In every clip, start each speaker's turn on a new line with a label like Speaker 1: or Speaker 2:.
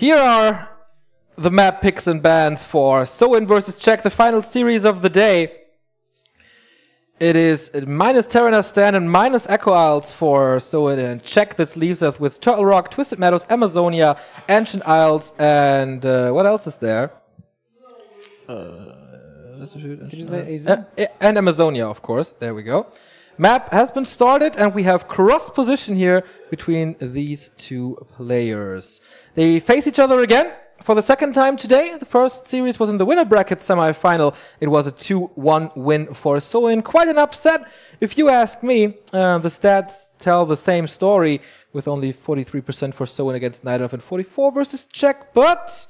Speaker 1: Here are the map picks and bans for So-In versus Czech, the final series of the day. It is minus Terraner Stand and minus Echo Isles for So-In and Czech. This leaves us with Turtle Rock, Twisted Meadows, Amazonia, Ancient Isles, and what else is there?
Speaker 2: Did you say AZ?
Speaker 1: And Amazonia, of course. There we go. Map has been started, and we have cross position here between these two players. They face each other again for the second time today. The first series was in the winner bracket semi-final. It was a 2-1 win for So-In. Quite an upset, if you ask me. The stats tell the same story, with only 43% for So-In against Night Elf and 44 versus Czech. But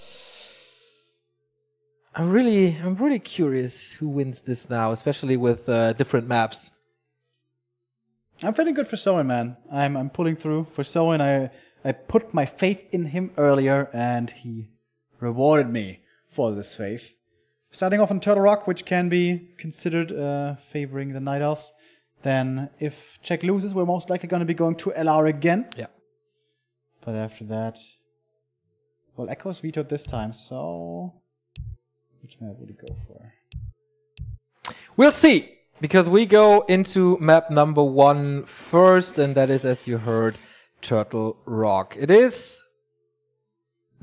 Speaker 1: I'm really curious who wins this now, especially with different maps.
Speaker 2: I'm feeling good for So-In, man. I'm pulling through for So-In. I put my faith in him earlier, and he rewarded me for this faith. Starting off on Turtle Rock, which can be considered favoring the Night Elf. Then, if Czech loses, we're most likely going to be going to LR again.
Speaker 1: Yeah.
Speaker 2: But after that, well, Echo's vetoed this time, so which map would he go for?
Speaker 1: We'll see. Because we go into map number 1 first, and that is, as you heard, Turtle Rock. It is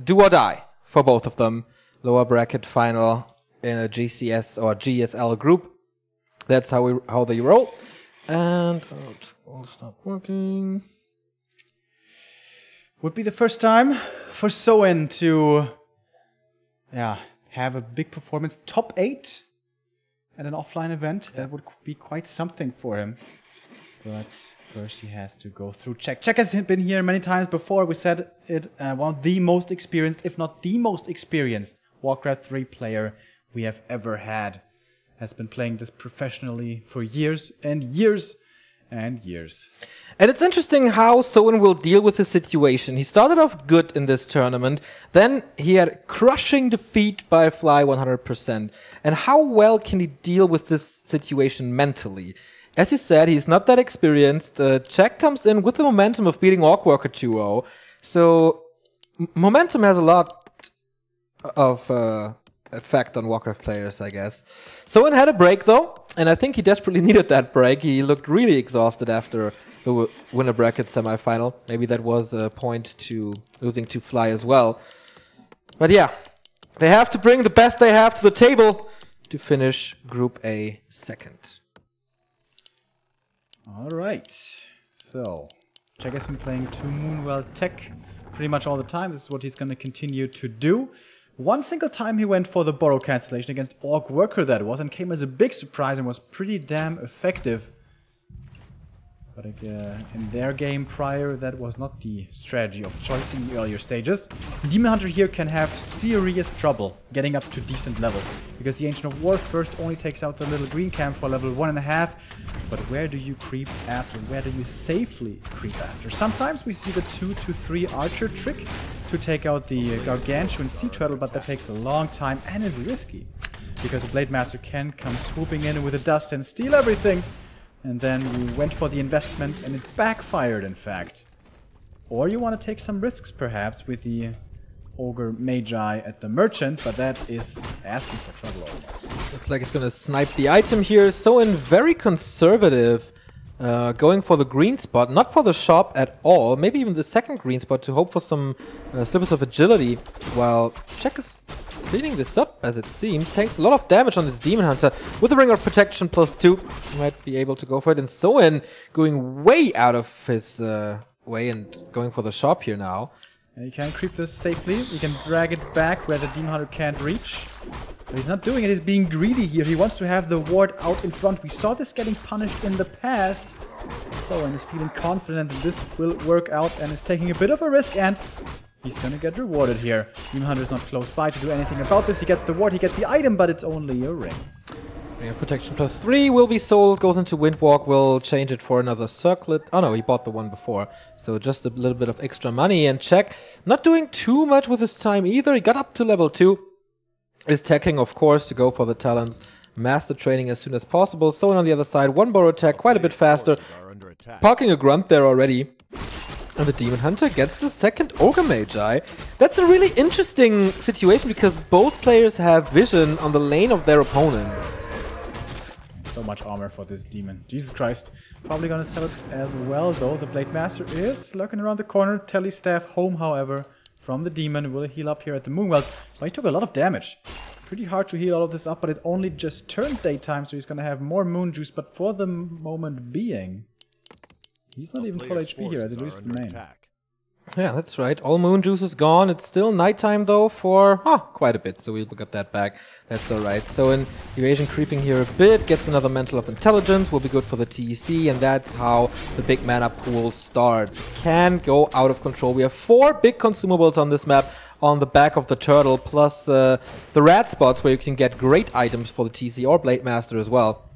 Speaker 1: do or die for both of them. Lower bracket final in a GCS or GSL group. That's how they roll. And I'll stop working.
Speaker 2: Would be the first time for So-In to have a big performance. Top 8. At an offline event, that would be quite something for him. But first he has to go through Czech. Czech has been here many times before. We said it, one of the most experienced, if not the most experienced, Warcraft 3 player we have ever had. Has been playing this professionally for years and years and years.
Speaker 1: And it's interesting how So-In will deal with the situation. He started off good in this tournament, then he had crushing defeat by Fly 100%. And how well can he deal with this situation mentally? As he said, he's not that experienced. Czech comes in with the momentum of beating Orkwalker 2-0. So momentum has a lot of effect on Warcraft players, I guess. So-In had a break though, and I think he desperately needed that break. He looked really exhausted after the winner bracket semi-final. Maybe that was a point to losing to Fly as well. But yeah, they have to bring the best they have to the table to finish Group A second.
Speaker 2: Alright, so Czech has been playing 2 Moonwell Tech pretty much all the time. This is what he's going to continue to do. One single time he went for the Borrow cancellation against Orc Worker, that was, and came as a big surprise and was pretty damn effective. But in their game prior, that was not the strategy of choice in the earlier stages. Demon Hunter here can have serious trouble getting up to decent levels, because the Ancient of War first only takes out the little green camp for level 1.5. But where do you creep after? Where do you safely creep after? Sometimes we see the 2 to 3 archer trick to take out the Gargantuan Sea Turtle, but that takes a long time and is risky, because the Blade Master can come swooping in with a dust and steal everything. And then you went for the investment and it backfired, in fact. Or you want to take some risks, perhaps, with the Ogre Magi at the Merchant, but that is asking for trouble almost.
Speaker 1: Looks like he's going to snipe the item here. So-In very conservative, going for the green spot, not for the shop at all. Maybe even the second green spot to hope for some slippers of agility, while Czech is cleaning this up, as it seems. Takes a lot of damage on this Demon Hunter. With the Ring of Protection +2, he might be able to go for it. And So-In going way out of his way and going for the shop here now.
Speaker 2: And you can creep this safely. You can drag it back where the Demon Hunter can't reach. But he's not doing it. He's being greedy here. He wants to have the ward out in front. We saw this getting punished in the past. So-In is feeling confident that this will work out and is taking a bit of a risk, and he's gonna get rewarded here. Demon Hunter is not close by to do anything about this. He gets the ward, he gets the item, but it's only a ring.
Speaker 1: Ring of Protection +3 will be sold, goes into Windwalk, will change it for another circlet. Oh no, he bought the one before. So just a little bit of extra money. And Czech not doing too much with his time either. He got up to level 2. Is teching, of course, to go for the talents. Master training as soon as possible. So on the other side, 1 Borrow attack, quite a bit faster. Parking a grunt there already. And the Demon Hunter gets the second Ogre Magi. That's a really interesting situation because both players have vision on the lane of their opponents.
Speaker 2: So much armor for this demon. Jesus Christ. Probably gonna sell it as well though. The Blade Master is lurking around the corner. Telestaff home, however, from the demon. Will heal up here at the Moonwell. But he took a lot of damage. Pretty hard to heal all of this up, but it only just turned daytime, so he's gonna have more moon juice. But for the moment being, he's not even full HP here, as it reaches the main.
Speaker 1: Yeah, that's right. All moon juice is gone. It's still nighttime though for quite a bit, so we'll get that back. That's alright. So an evasion creeping here a bit, gets another Mantle of Intelligence, will be good for the TEC, and that's how the big mana pool starts. Can go out of control. We have 4 big consumables on this map on the back of the turtle, plus the rat spots where you can get great items for the TC or Blade Master as well.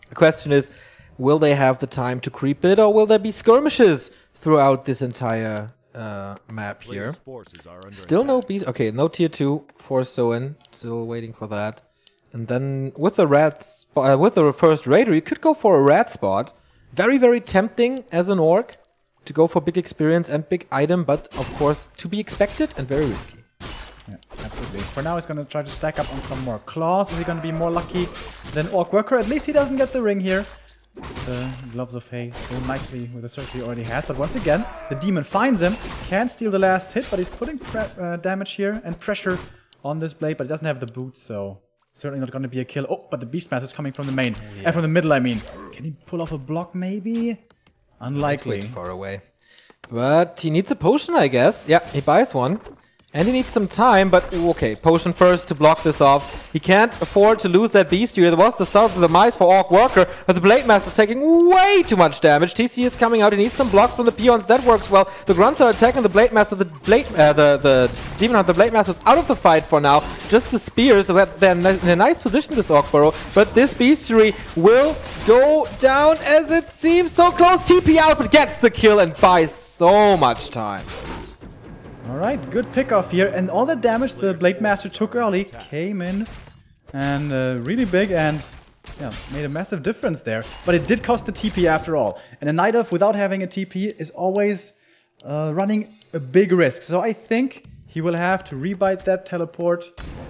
Speaker 1: The question is, will they have the time to creep it, or will there be skirmishes throughout this entire map here? Still no beast. Okay, no tier 2 for Soen. Still waiting for that. And then with the with the first raider, you could go for a rat spot. Very, very tempting as an orc to go for big experience and big item, but of course to be expected and very risky.
Speaker 2: Yeah, absolutely. For now, he's gonna try to stack up on some more claws. Is he gonna be more lucky than Orc Worker? At least he doesn't get the ring here. The Gloves of Haste go nicely with the circle he already has, but once again, the demon finds him, can't steal the last hit, but he's putting damage here and pressure on this blade, but he doesn't have the boots, so certainly not going to be a kill. Oh, but the Beastmaster is coming from the main, and from the middle, I mean. Can he pull off a block, maybe? Unlikely.
Speaker 1: That's way far away. But he needs a potion, I guess. Yeah, he buys one. And he needs some time, but okay, potion first to block this off. He can't afford to lose that beast here. That was the start of the demise for Orc Worker, but the Blade Master is taking way too much damage. TC is coming out. He needs some blocks from the peons. That works well. The Grunts are attacking the Blade Master. The Demon Hunter, the Blade Master is out of the fight for now. Just the spears. They're in a nice position, this Orc Burrow, but this bestiary will go down as it seems so close. TP out, but gets the kill and buys so much time.
Speaker 2: Alright, good pick off here, and all the damage the Blade Master took early came in and really big, and yeah, made a massive difference there. But it did cost the TP after all, and a Night Elf without having a TP is always running a big risk. So I think he will have to rebite that teleport,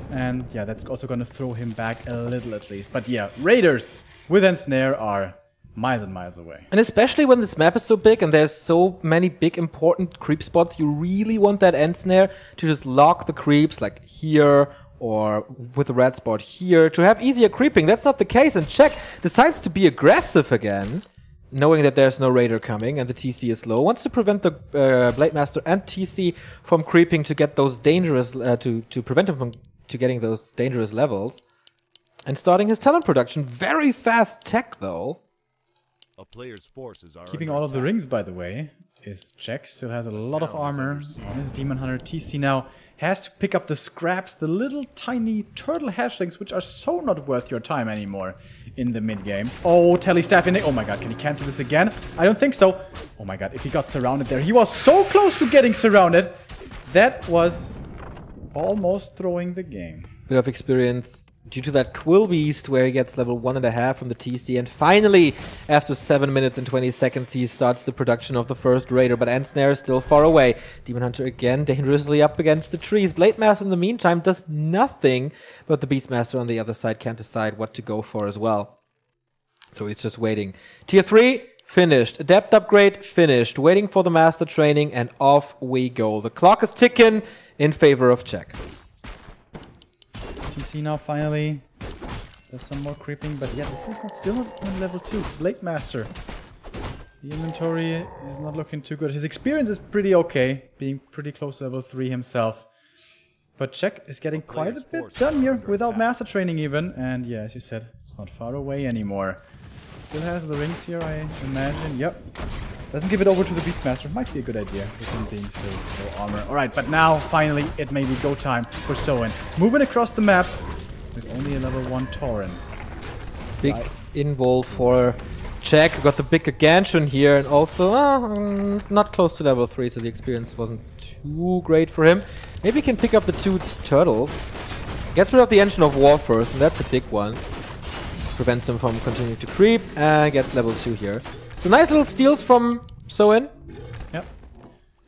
Speaker 2: and yeah, that's also going to throw him back a little at least. But yeah, Raiders with Ensnare are miles and miles away. And
Speaker 1: especially when this map is so big and there's so many big important creep spots, you really want that Ensnare to just lock the creeps like here or with the red spot here to have easier creeping. That's not the case, and Czech decides to be aggressive again, knowing that there's no raider coming and the TC is low. Wants to prevent the Blade Master and TC from creeping to get those dangerous to prevent him from getting those dangerous levels. And starting his talent production. Very fast tech though.
Speaker 3: A player's forces are
Speaker 2: keeping all of the rings, by the way, is Czech. Still has a lot of armor on his Demon Hunter. TC now has to pick up the scraps, the little tiny turtle hatchlings, which are so not worth your time anymore in the mid-game. Oh, Telestaff in it. Oh my god, can he cancel this again? I don't think so. Oh my god, if he got surrounded there. He was so close to getting surrounded. That was almost throwing the game.
Speaker 1: Bit of experience due to that Quill Beast, where he gets level 1.5 from the TC, and finally, after 7 minutes and 20 seconds, he starts the production of the first Raider, but Ensnare is still far away. Demon Hunter again dangerously up against the trees. Blade Master in the meantime does nothing, but the Beastmaster on the other side can't decide what to go for as well. So he's just waiting. Tier 3, finished. Adept upgrade, finished. Waiting for the Master training, and off we go. The clock is ticking in favor of Czech.
Speaker 2: TC now finally does some more creeping, but yeah, this is still not on level 2. Blade Master. The inventory is not looking too good. His experience is pretty okay, being pretty close to level 3 himself. But Czech is getting quite a bit done here without Master training even. And yeah, as you said, it's not far away anymore. Still has the rings here, I imagine. Yep. Doesn't give it over to the Beastmaster. Might be a good idea with him being so low armor. Alright, but now, finally, it may be go time for Soen. Moving across the map with only a level 1 Tauren.
Speaker 1: Big invol for Czech. Got the big Gargantuan here, and also not close to level 3, so the experience wasn't too great for him. Maybe he can pick up the 2 turtles. Gets rid of the Engine of War first, and that's a big one. Prevents him from continuing to creep, and gets level 2 here. So nice little steals from Soen.
Speaker 2: Yep.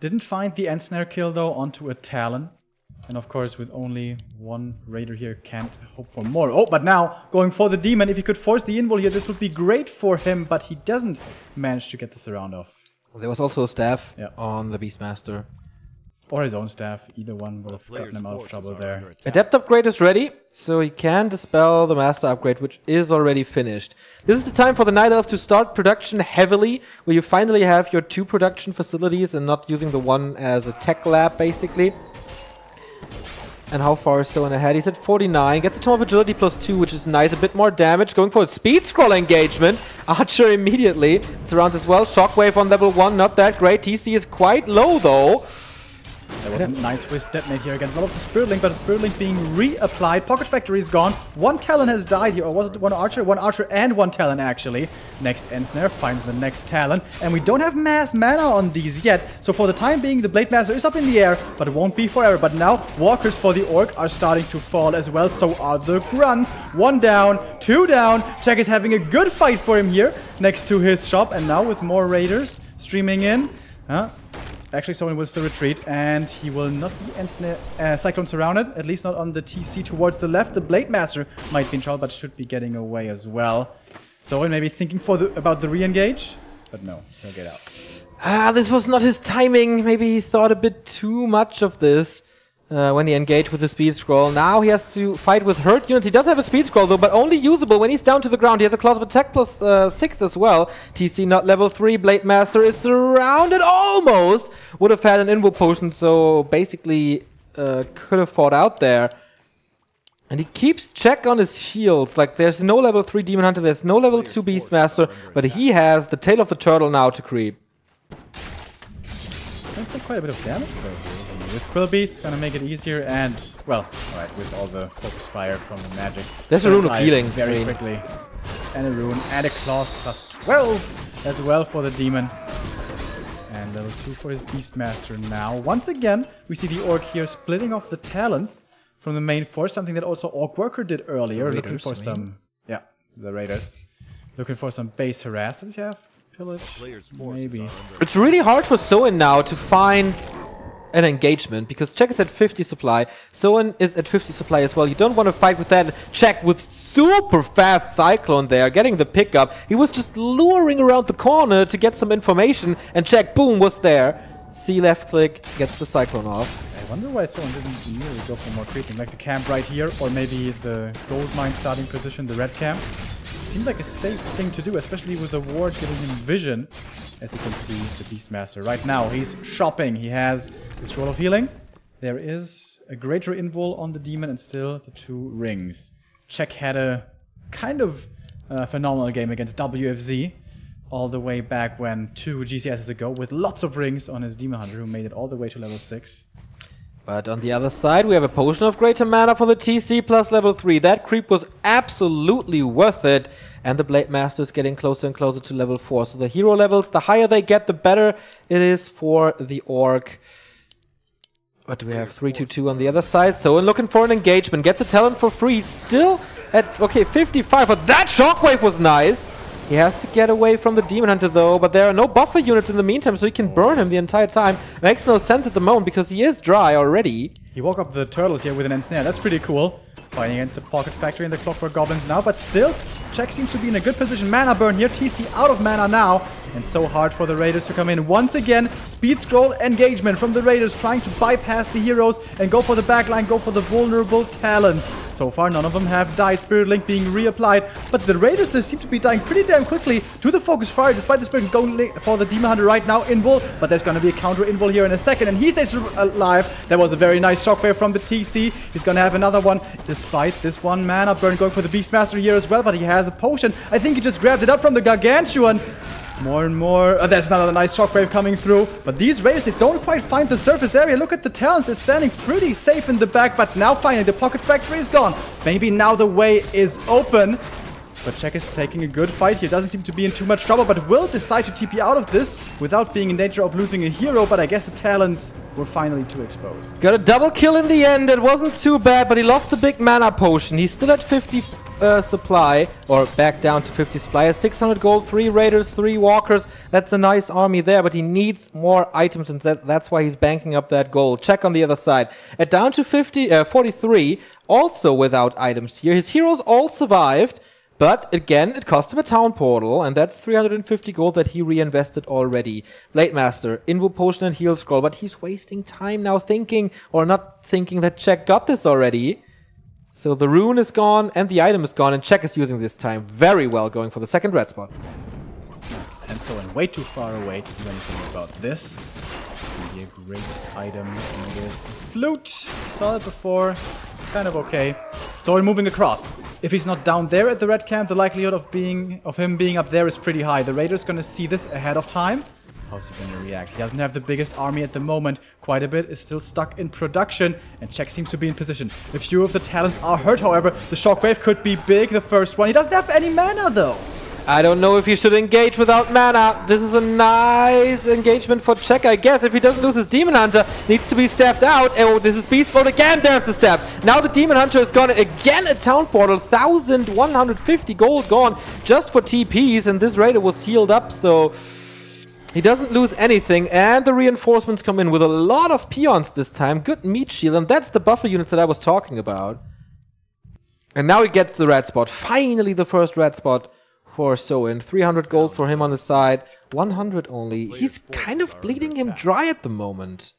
Speaker 2: Didn't find the end snare kill though onto a Talon. And of course, with only one Raider here, can't hope for more. Oh, but now going for the Demon. If he could force the invul here, this would be great for him, but he doesn't manage to get the surround off.
Speaker 1: There was also a staff on the Beastmaster.
Speaker 2: Or his own staff. Either one would have gotten him out of trouble there.
Speaker 1: Adept upgrade is ready, so he can dispel the Master upgrade, which is already finished. This is the time for the Night Elf to start production heavily, where you finally have your 2 production facilities and not using the one as a tech lab, basically. And how far is Soen ahead? He's at 49. Gets a ton of agility +2, which is nice. A bit more damage. Going for a speed scroll engagement. Archer immediately. It's around as well. Shockwave on level 1. Not that great. TC is quite low, though.
Speaker 2: There was a nice Wisp detonate here against a lot of the Spirit Link, but the Spirit Link being reapplied. Pocket Factory is gone. One Talon has died here, or was it one Archer? One Archer and one Talon, actually. Next Ensnare finds the next Talon, and we don't have mass mana on these yet, so for the time being, the Blade Master is up in the air, but it won't be forever. But now, Walkers for the Orc are starting to fall as well, so are the Grunts. 1 down, 2 down. Jack is having a good fight for him here, next to his shop, and now with more Raiders streaming in. Actually, someone will still retreat, and he will not be Cyclone surrounded, at least not on the TC towards the left. The Blade Master might be in trouble, but should be getting away as well. So maybe thinking about the re-engage, but no, he'll get out.
Speaker 1: This was not his timing. Maybe he thought a bit too much of this when he engaged with the speed scroll. Now he has to fight with hurt units. He does have a speed scroll though, but only usable when he's down to the ground. He has a clause of attack +6 as well. TC not level 3. Blade Master is surrounded almost. Would have had an invul potion, so basically could have fought out there. And he keeps check on his shields. Like, there's no level 3 Demon Hunter, there's no level 2 Beastmaster, but he has the Tail of the Turtle now to creep.
Speaker 2: Gonna take quite a bit of damage though. With Quillbeast, gonna make it easier, and, well, alright, with all the focus fire from the magic.
Speaker 1: There's a rune of healing.
Speaker 2: Very quickly. And a rune, and a claws +12 as well for the Demon. And level 2 for his Beastmaster now. Once again, we see the Orc here splitting off the talents from the main force, something that also Orc Worker did earlier.
Speaker 1: Raiders,
Speaker 2: looking for some... Yeah, the Raiders. Looking for some base harass. Does he have pillage? Maybe.
Speaker 1: It's really hard for Soen now to find an engagement, because Check is at 50 supply, Soen is at 50 supply as well. You don't want to fight with that. Check with super fast Cyclone there, getting the pickup. He was just luring around the corner to get some information, and Check, boom, was there. C left click, gets the Cyclone off.
Speaker 2: I wonder why Soen didn't immediately go for more creeping, like the camp right here, or maybe the gold mine starting position, the red camp. Seemed like a safe thing to do, especially with the ward giving him vision. As you can see, the Beastmaster right now, he's shopping. He has this roll of healing. There is a greater invul on the Demon and still the 2 rings. Check had a kind of phenomenal game against WFZ all the way back when 2 GCSs ago with lots of rings on his Demon Hunter who made it all the way to level 6.
Speaker 1: But on the other side, we have a Potion of Greater Mana for the TC plus level 3. That creep was absolutely worth it. And the Blade Master is getting closer and closer to level 4. So the hero levels, the higher they get, the better it is for the Orc. What do we have? 3-2-2 on the other side. So we're looking for an engagement. Gets a talent for free. Still at, okay, 55. But that Shockwave was nice. He has to get away from the Demon Hunter though, but there are no buffer units in the meantime, so he can burn him the entire time. Makes no sense at the moment because he is dry already.
Speaker 2: He woke up the turtles here with an ensnare. That's pretty cool. Fighting against the Pocket Factory and the Clockwork Goblins now, but still, Check seems to be in a good position. Mana burn here, TC out of mana now, and so hard for the Raiders to come in. Once again, speed scroll engagement from the Raiders, trying to bypass the heroes and go for the backline, go for the vulnerable talents. So far, none of them have died. Spirit Link being reapplied, but the Raiders, they seem to be dying pretty damn quickly to the focus fire, despite the Spirit going for the Demon Hunter right now, invul, but there's going to be a counter invul here in a second, and he stays alive. That was a very nice shockwave from the TC. He's going to have another one, despite this 1 mana burn going for the Beastmaster here as well, but he has a potion. I think he just grabbed it up from the Gargantuan. More and more. There's another nice shockwave coming through. But these Raiders, they don't quite find the surface area. Look at the talents. They're standing pretty safe in the back. But now finally the Pocket Factory is gone. Maybe now the way is open. But Check is taking a good fight here. Doesn't seem to be in too much trouble, but will decide to TP out of this without being in danger of losing a hero. But I guess the talents were finally too exposed.
Speaker 1: Got a double kill in the end. It wasn't too bad, but he lost the big mana potion. He's still at 50. supply, or back down to 50 supply. 600 gold, 3 raiders, 3 walkers. That's a nice army there, but he needs more items, and that's why he's banking up that gold. Check on the other side. Down to 43, also without items here. His heroes all survived. But again, it cost him a town portal, and that's 350 gold that he reinvested already. Blade Master, Invo Potion and Heal Scroll, but he's wasting time now thinking, or not thinking, that Czech got this already. So the rune is gone, and the item is gone, and Czech is using this time very well, going for the second red spot.
Speaker 2: And so way too far away to do anything about this. It's going to be a great item. And it is the flute. Saw it before. Kind of okay. So we're moving across. If he's not down there at the red camp, the likelihood of him being up there is pretty high. The Raider's going to see this ahead of time. How's he going to react? He doesn't have the biggest army at the moment. Quite a bit is still stuck in production, and Czech seems to be in position. A few of the talents are hurt, however. The shockwave could be big, the first one. He doesn't have any mana, though.
Speaker 1: I don't know if he should engage without mana. This is a nice engagement for Czech, I guess. If he doesn't lose his Demon Hunter, needs to be staffed out. Oh, this is Beast Mode again. There's the staff. Now the Demon Hunter is gone. Again, a town portal. 1,150 gold gone just for TPs. And this Raider was healed up, so he doesn't lose anything. And the reinforcements come in with a lot of peons this time. Good meat shield. And that's the buffer units that I was talking about. And now he gets the red spot. Finally, the first red spot for Soin. 300 gold for him on the side. 100 only. He's kind of bleeding him dry at the moment.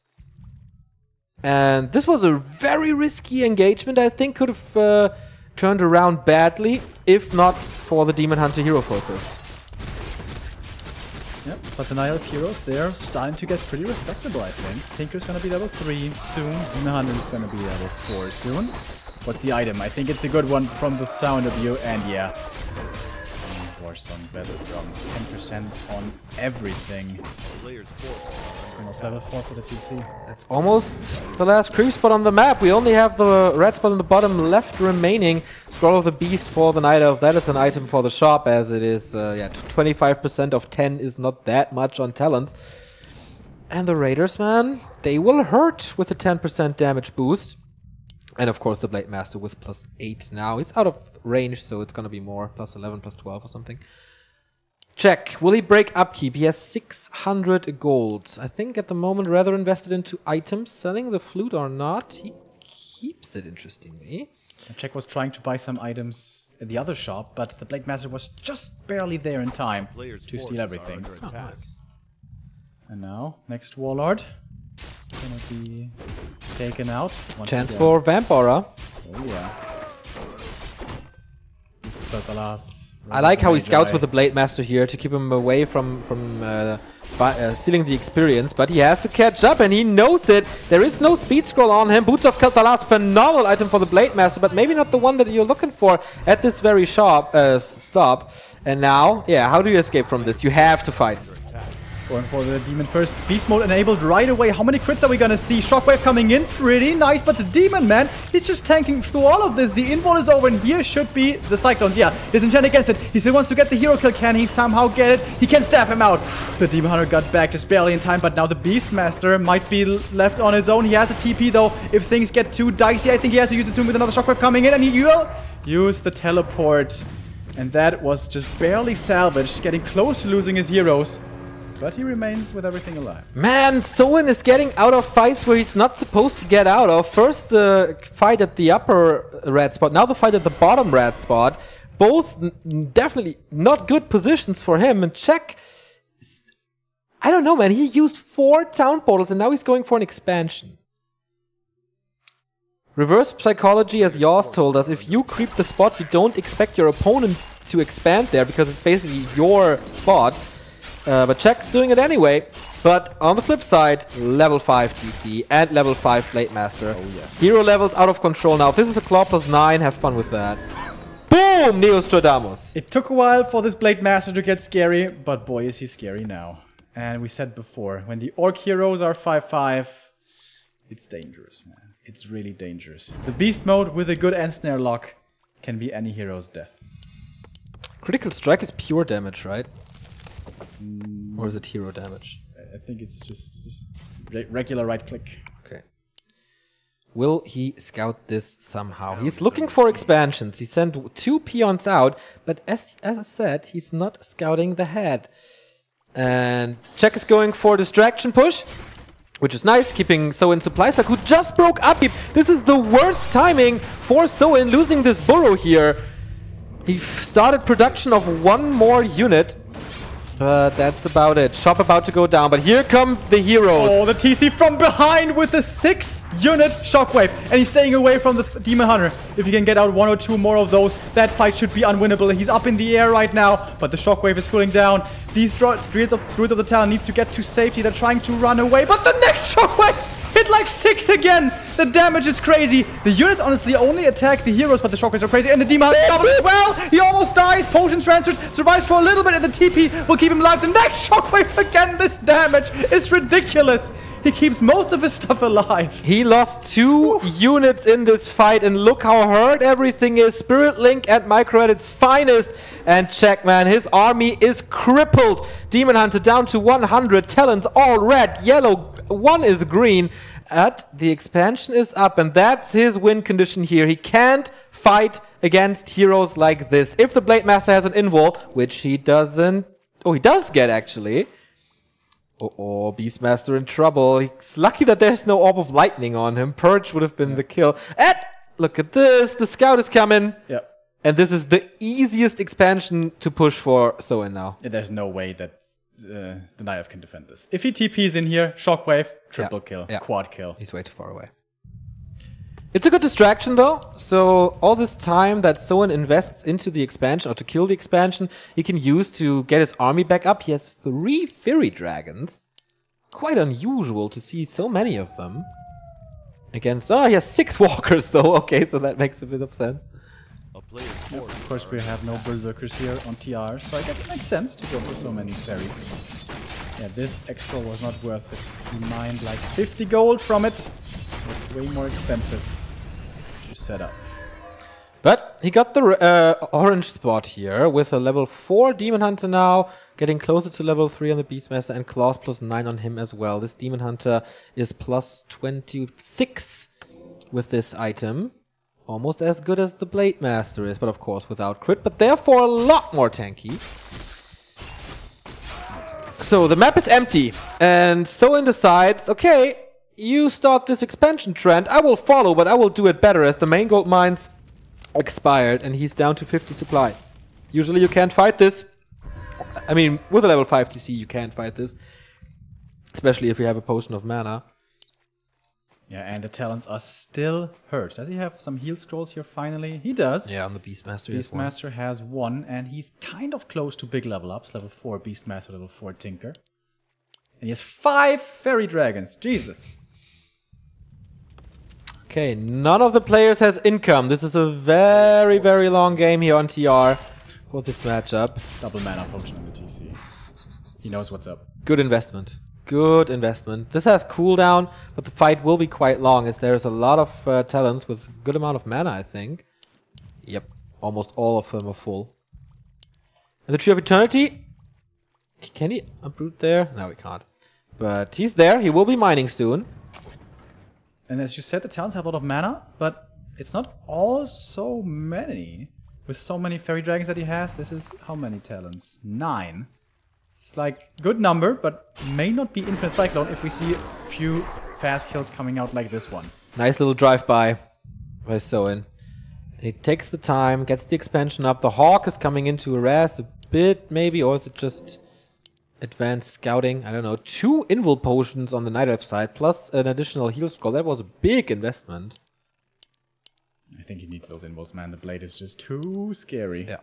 Speaker 1: And this was a very risky engagement. I think could have turned around badly if not for the Demon Hunter hero focus.
Speaker 2: Yep, but the Nile of Heroes, they're starting to get pretty respectable, I think. Tinker's gonna be level 3 soon. Demon Hunter is gonna be level 4 soon. What's the item? I think it's a good one from the sound of you, and yeah. Some battle drums, 10% on everything. Almost level 4 for the TC.
Speaker 1: That's almost the last creep spot on the map. We only have the red spot in the bottom left remaining. Scroll of the Beast for the Night Elf. That is an item for the shop, as it is, yeah, 25% of 10 is not that much on talents. And the Raiders, man, they will hurt with the 10% damage boost. And of course the Blade Master with +8 now. It's out of range, so it's gonna be more. +11, +12 or something. Check. Will he break upkeep? He has 600 gold. I think at the moment rather invested into items. Selling the flute or not. He keeps it, interestingly.
Speaker 2: Czech was trying to buy some items at the other shop, but the Blade Master was just barely there in time to steal everything.
Speaker 1: Oh, nice.
Speaker 2: And now, next Warlord. Gonna be taken out.
Speaker 1: Chance for Vamp Aura.
Speaker 2: Oh yeah.
Speaker 1: I like how he scouts with the Blade Master here to keep him away from stealing the experience, but he has to catch up and he knows it. There is no speed scroll on him. Boots of Kel'Thalas, phenomenal item for the Blade Master, but maybe not the one that you're looking for at this very stop. And now, yeah, how do you escape from this? You have to fight.
Speaker 2: Going for the Demon first. Beast mode enabled right away. How many crits are we gonna see? Shockwave coming in. Pretty nice. But the Demon, man, he's just tanking through all of this. The invul is over, and here should be the Cyclones. Yeah, he's enchanted against it. He still wants to get the hero kill. Can he somehow get it? He can stab him out. The Demon Hunter got back just barely in time, but now the Beastmaster might be left on his own. He has a TP, though. If things get too dicey, I think he has to use it soon with another Shockwave coming in, and he will use the teleport. And that was just barely salvaged, getting close to losing his heroes. But he remains with everything alive.
Speaker 1: Man, Soin is getting out of fights where he's not supposed to get out of. First the fight at the upper red spot, now the fight at the bottom red spot. Both definitely not good positions for him. And Czech, I don't know, man. He used 4 town portals and now he's going for an expansion. Reverse psychology, as Yoss told us, if you creep the spot, you don't expect your opponent to expand there because it's basically your spot. But Czech's doing it anyway. But on the flip side, level 5 TC and level 5 Blade Master. Oh, yeah. Hero levels out of control now. If this is a claw +9, have fun with that. Boom! Neostradamus.
Speaker 2: It took a while for this Blade Master to get scary, but boy is he scary now. And we said before, when the Orc heroes are 5/5, it's dangerous, man. It's really dangerous. The Beast mode with a good ensnare lock can be any hero's death.
Speaker 1: Critical strike is pure damage, right? Or is it hero damage?
Speaker 2: I think it's just regular right click.
Speaker 1: Okay. Will he scout this somehow? He's looking for expansions. He sent 2 peons out, but as I said, he's not scouting the head. And Czech is going for distraction push, which is nice, keeping Soin supply stack, who just broke up. This is the worst timing for Soin losing this burrow here. He started production of 1 more unit. But that's about it. Shop about to go down, but here come the heroes.
Speaker 2: Oh, the TC from behind with a 6-unit shockwave. And he's staying away from the Demon Hunter. If he can get out 1 or 2 more of those, that fight should be unwinnable. He's up in the air right now, but the shockwave is cooling down. These Druids of the Talon needs to get to safety. They're trying to run away, but the next shockwave hit like 6 again. The damage is crazy. The units honestly only attack the heroes, but the shockwaves are crazy. And the Demon Hunter doubles as well. He almost dies. Potion transferred. Survives for a little bit, and the TP will keep him alive. The next shockwave again. This damage is ridiculous. He keeps most of his stuff alive.
Speaker 1: He lost 2 units in this fight, and look how hurt everything is. Spirit Link at Micro at its finest. And check, man, his army is crippled. Demon Hunter down to 100. Talons all red, yellow, 1 is green. The expansion is up, and that's his win condition here. He can't fight against heroes like this. If the Blade Master has an invul, which he doesn't... Oh, he does get, actually. Oh, Beastmaster in trouble. He's lucky that there's no Orb of Lightning on him. Purge would have been the kill. And look at this. The Scout is coming.
Speaker 2: Yeah.
Speaker 1: And this is the easiest expansion to push for Soin now.
Speaker 2: There's no way that the Naive can defend this. If he TPs in here, shockwave, triple kill, quad kill.
Speaker 1: He's way too far away. It's a good distraction though. So all this time that Soin invests into the expansion, or to kill the expansion, he can use to get his army back up. He has 3 Fairy Dragons. Quite unusual to see so many of them. Against... Oh, he has 6 Walkers though. Okay, so that makes a bit of sense.
Speaker 2: Of course, we have no Berserkers here on TR, so I guess it makes sense to go for so many fairies. Yeah, this extra was not worth it. He mined like 50 gold from it. It was way more expensive to set up.
Speaker 1: But he got the orange spot here with a level 4 Demon Hunter now, getting closer to level 3 on the Beastmaster, and Claws plus 9 on him as well. This Demon Hunter is plus 26 with this item. Almost as good as the Blade Master is, but of course without crit, but therefore a lot more tanky. So the map is empty, and Soin decides, okay, you start this expansion trend, I will follow, but I will do it better, as the main gold mines expired, and he's down to 50 supply. Usually you can't fight this. I mean, with a level 5 TC you can't fight this, especially if you have a potion of mana.
Speaker 2: Yeah, and the Talons are still hurt. Does he have some heal scrolls here finally? He does.
Speaker 1: Yeah, on the Beastmaster.
Speaker 2: Beastmaster has 1, and he's kind of close to big level ups. Level 4 Beastmaster, level 4 Tinker. And he has 5 Fairy Dragons. Jesus.
Speaker 1: Okay, none of the players has income. This is a very, very long game here on TR for this matchup.
Speaker 2: Double mana potion on the TC. He knows what's up.
Speaker 1: Good investment. Good investment. This has cooldown, but the fight will be quite long as there's a lot of talents with good amount of mana, I think. Yep, almost all of them are full. And the Tree of Eternity. Can he uproot there? No, he can't. But he's there. He will be mining soon.
Speaker 2: And as you said, the Talons have a lot of mana, but it's not all so many. With so many Fairy Dragons that he has, this is how many Talons? 9. It's like good number, but may not be Infinite Cyclone if we see a few fast kills coming out like this one.
Speaker 1: Nice little drive-by by Soin. He takes the time, gets the expansion up. The Hawk is coming into harass a bit, maybe, or is it just advanced scouting? I don't know. 2 invul potions on the Night Elf side, plus an additional heal scroll. That was a big investment.
Speaker 2: I think he needs those invuls, man. The blade is just too scary.
Speaker 1: Yeah.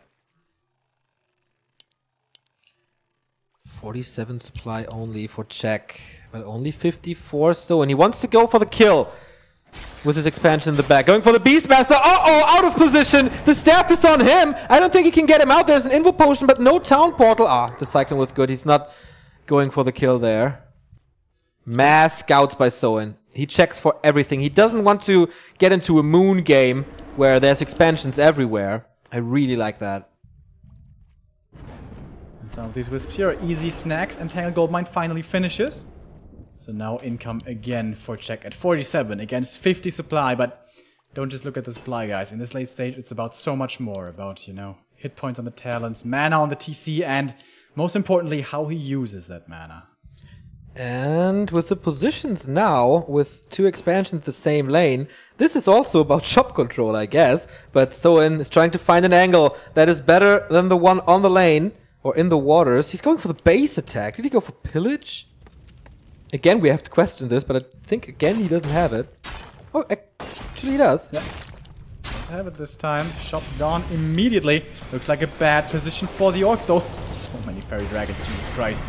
Speaker 1: 47 supply only for Czech, but only 54 still, and he wants to go for the kill with his expansion in the back. Going for the Beastmaster. Uh-oh, out of position. The staff is on him. I don't think he can get him out. There's an invul potion, but no town portal. Ah, the cycling was good. He's not going for the kill there. Mass scouts by Soin. He checks for everything. He doesn't want to get into a moon game where there's expansions everywhere. I really like that.
Speaker 2: Some of these wisps here are easy snacks, and Tangled Goldmine finally finishes. So now income again for Czech at 47 against 50 supply, but don't just look at the supply, guys. In this late stage, it's about so much more. About, you know, hit points on the talents, mana on the TC, and most importantly, how he uses that mana.
Speaker 1: And with the positions now, with 2 expansions in the same lane, this is also about shop control, I guess. But Soin is trying to find an angle that is better than the one on the lane, or in the waters. He's going for the base attack. Did he go for pillage? Again, we have to question this, but I think, again, he doesn't have it. Oh, actually he does.
Speaker 2: Yeah. Does have it this time. Shop gone immediately. Looks like a bad position for the Orc, though. So many fairy dragons, Jesus Christ.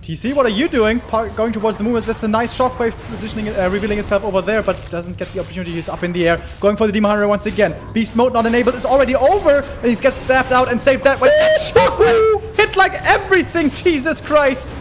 Speaker 2: TC, what are you doing? Going towards the movement. That's a nice shockwave positioning, revealing itself over there, but doesn't get the opportunity. He's up in the air. Going for the Demon Hunter once again. Beast mode not enabled. It's already over. And he gets staffed out and saved that way. Shockwave hit like everything. Jesus Christ.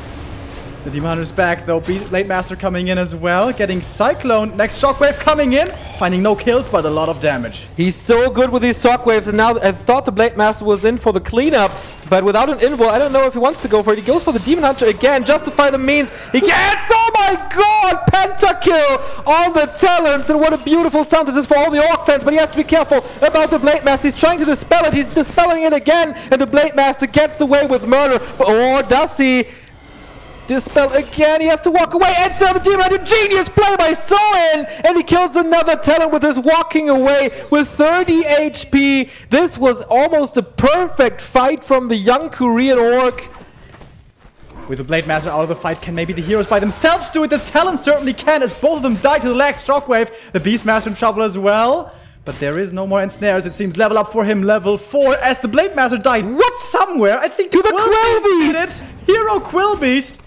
Speaker 2: The Demon Hunter's back, though. Blade Master coming in as well. Getting Cyclone. Next Shockwave coming in. Finding no kills, but a lot of damage.
Speaker 1: He's so good with these shockwaves, and now I thought the Blade Master was in for the cleanup, but without an invul, I don't know if he wants to go for it. He goes for the Demon Hunter again, justify the means. He gets, oh my god, pentakill on the talents, and what a beautiful sound this is for all the Orc fans, but he has to be careful about the Blade Master. He's trying to dispel it, he's dispelling it again, and the Blade Master gets away with murder, or does he? Dispel again, he has to walk away, and still the Demon Hunter, genius play by Soin, and he kills another talent with his walking away with 30 HP. This was almost a perfect fight from the young Korean Orc.
Speaker 2: With the Blade Master out of the fight, can maybe the heroes by themselves do it? The talent certainly can, as both of them die to the last Shockwave. The Beast Master in trouble as well. But there is no more ensnares, it seems. Level up for him, level 4, as the Blade Master died. What? Somewhere? I think
Speaker 1: to the Quillbeast!
Speaker 2: Hero Quillbeast!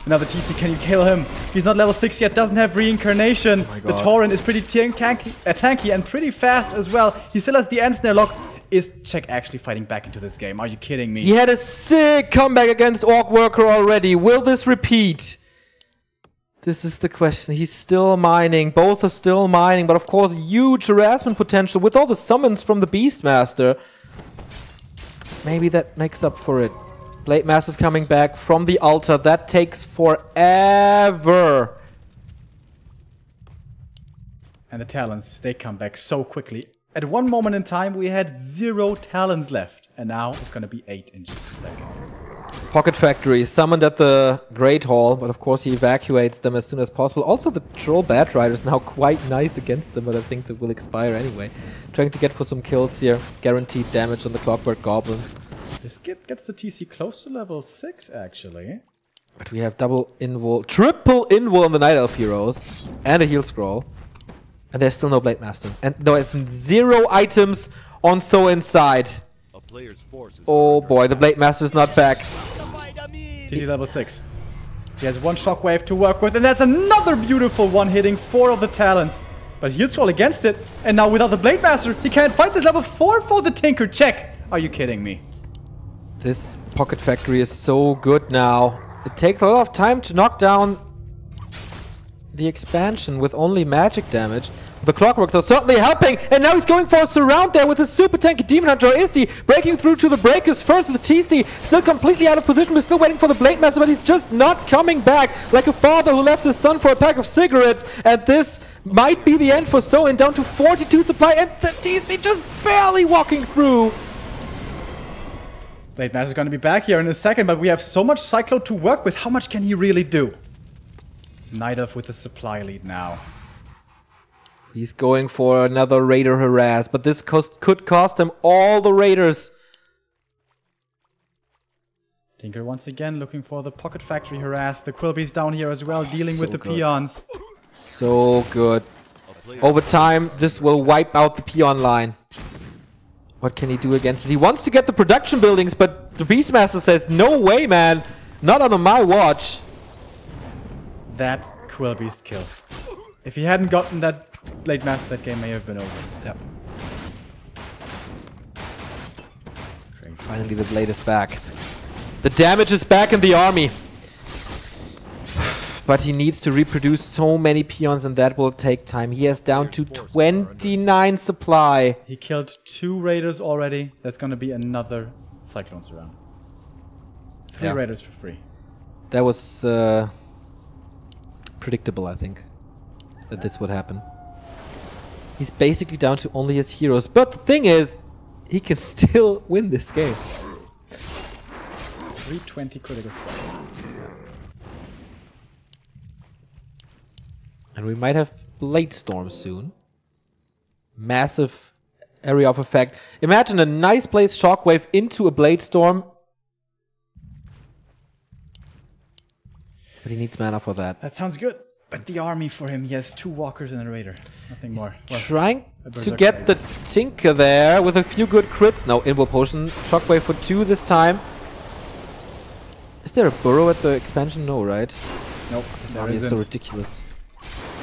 Speaker 2: Another TC, can you kill him? He's not level 6 yet, doesn't have reincarnation. Oh the Tauren is pretty tanky and pretty fast as well. He still has the ensnare lock. Is Czech actually fighting back into this game? Are you kidding me?
Speaker 1: He had a sick comeback against Orc Worker already. Will this repeat? This is the question. He's still mining. Both are still mining, but of course huge harassment potential with all the summons from the Beastmaster. Maybe that makes up for it. Blade Master's coming back from the altar. That takes forever.
Speaker 2: And the talents, they come back so quickly. At one moment in time, we had 0 talents left. And now it's going to be 8 in just a second.
Speaker 1: Pocket Factory summoned at the Great Hall, but of course he evacuates them as soon as possible. Also the Troll Bat Rider is now quite nice against them, but I think that will expire anyway. Trying to get for some kills here. Guaranteed damage on the Clockwork Goblins.
Speaker 2: This gets the TC close to level 6, actually.
Speaker 1: But we have double invul, triple invul on the Night Elf heroes. And a heal scroll. And there's still no Blade Master. And no, it's 0 items on So Inside. Oh boy, the Blade Master is not back.
Speaker 2: TC level 6. He has 1 Shockwave to work with, and that's another beautiful one hitting 4 of the talents. But heal scroll against it, and now without the Blade Master, he can't fight this level 4 for the Tinker. Check. Are you kidding me?
Speaker 1: This Pocket Factory is so good now. It takes a lot of time to knock down the expansion with only magic damage. The Clockworks are certainly helping, and now he's going for a surround there with a super tanky Demon Hunter. Or is he breaking through to the breakers first with the TC? Still completely out of position. We're still waiting for the Blade Master, but he's just not coming back like a father who left his son for a pack of cigarettes. And this might be the end for Soin, down to 42 supply, and the TC just barely walking through.
Speaker 2: Blade Master's going to be back here in a second, but we have so much Cyclone to work with. How much can he really do? Night Elf with the supply lead now.
Speaker 1: He's going for another Raider harass, but this could cost him all the Raiders.
Speaker 2: Tinker once again looking for the Pocket Factory harass. The Quillbeast down here as well, dealing with the peons.
Speaker 1: So good. Over time, this will wipe out the peon line. What can he do against it? He wants to get the production buildings, but the Beastmaster says, no way, man. Not on my watch.
Speaker 2: That Quillbeast kill. If he hadn't gotten that Blade Master, that game may have been over.
Speaker 1: Yep. Finally, the blade is back. The damage is back in the army. But he needs to reproduce so many peons, and that will take time. He has down to 29 supply.
Speaker 2: He killed 2 Raiders already. That's going to be another Cyclone surround. 3 Raiders for free.
Speaker 1: That was predictable, I think, that this would happen. He's basically down to only his heroes. But the thing is, he can still win this game.
Speaker 2: 320 critical strike.
Speaker 1: And we might have Blade Storm soon. Massive area of effect. Imagine a nice placed Shockwave into a Blade Storm. But he needs mana for that.
Speaker 2: That sounds good. But the army for him, he has 2 walkers and a raider. Nothing more. Well,
Speaker 1: trying to get the Tinker there with a few good crits. No, Invo Potion. Shockwave for 2 this time. Is there a burrow at the expansion? No, right?
Speaker 2: Nope.
Speaker 1: This army is so ridiculous.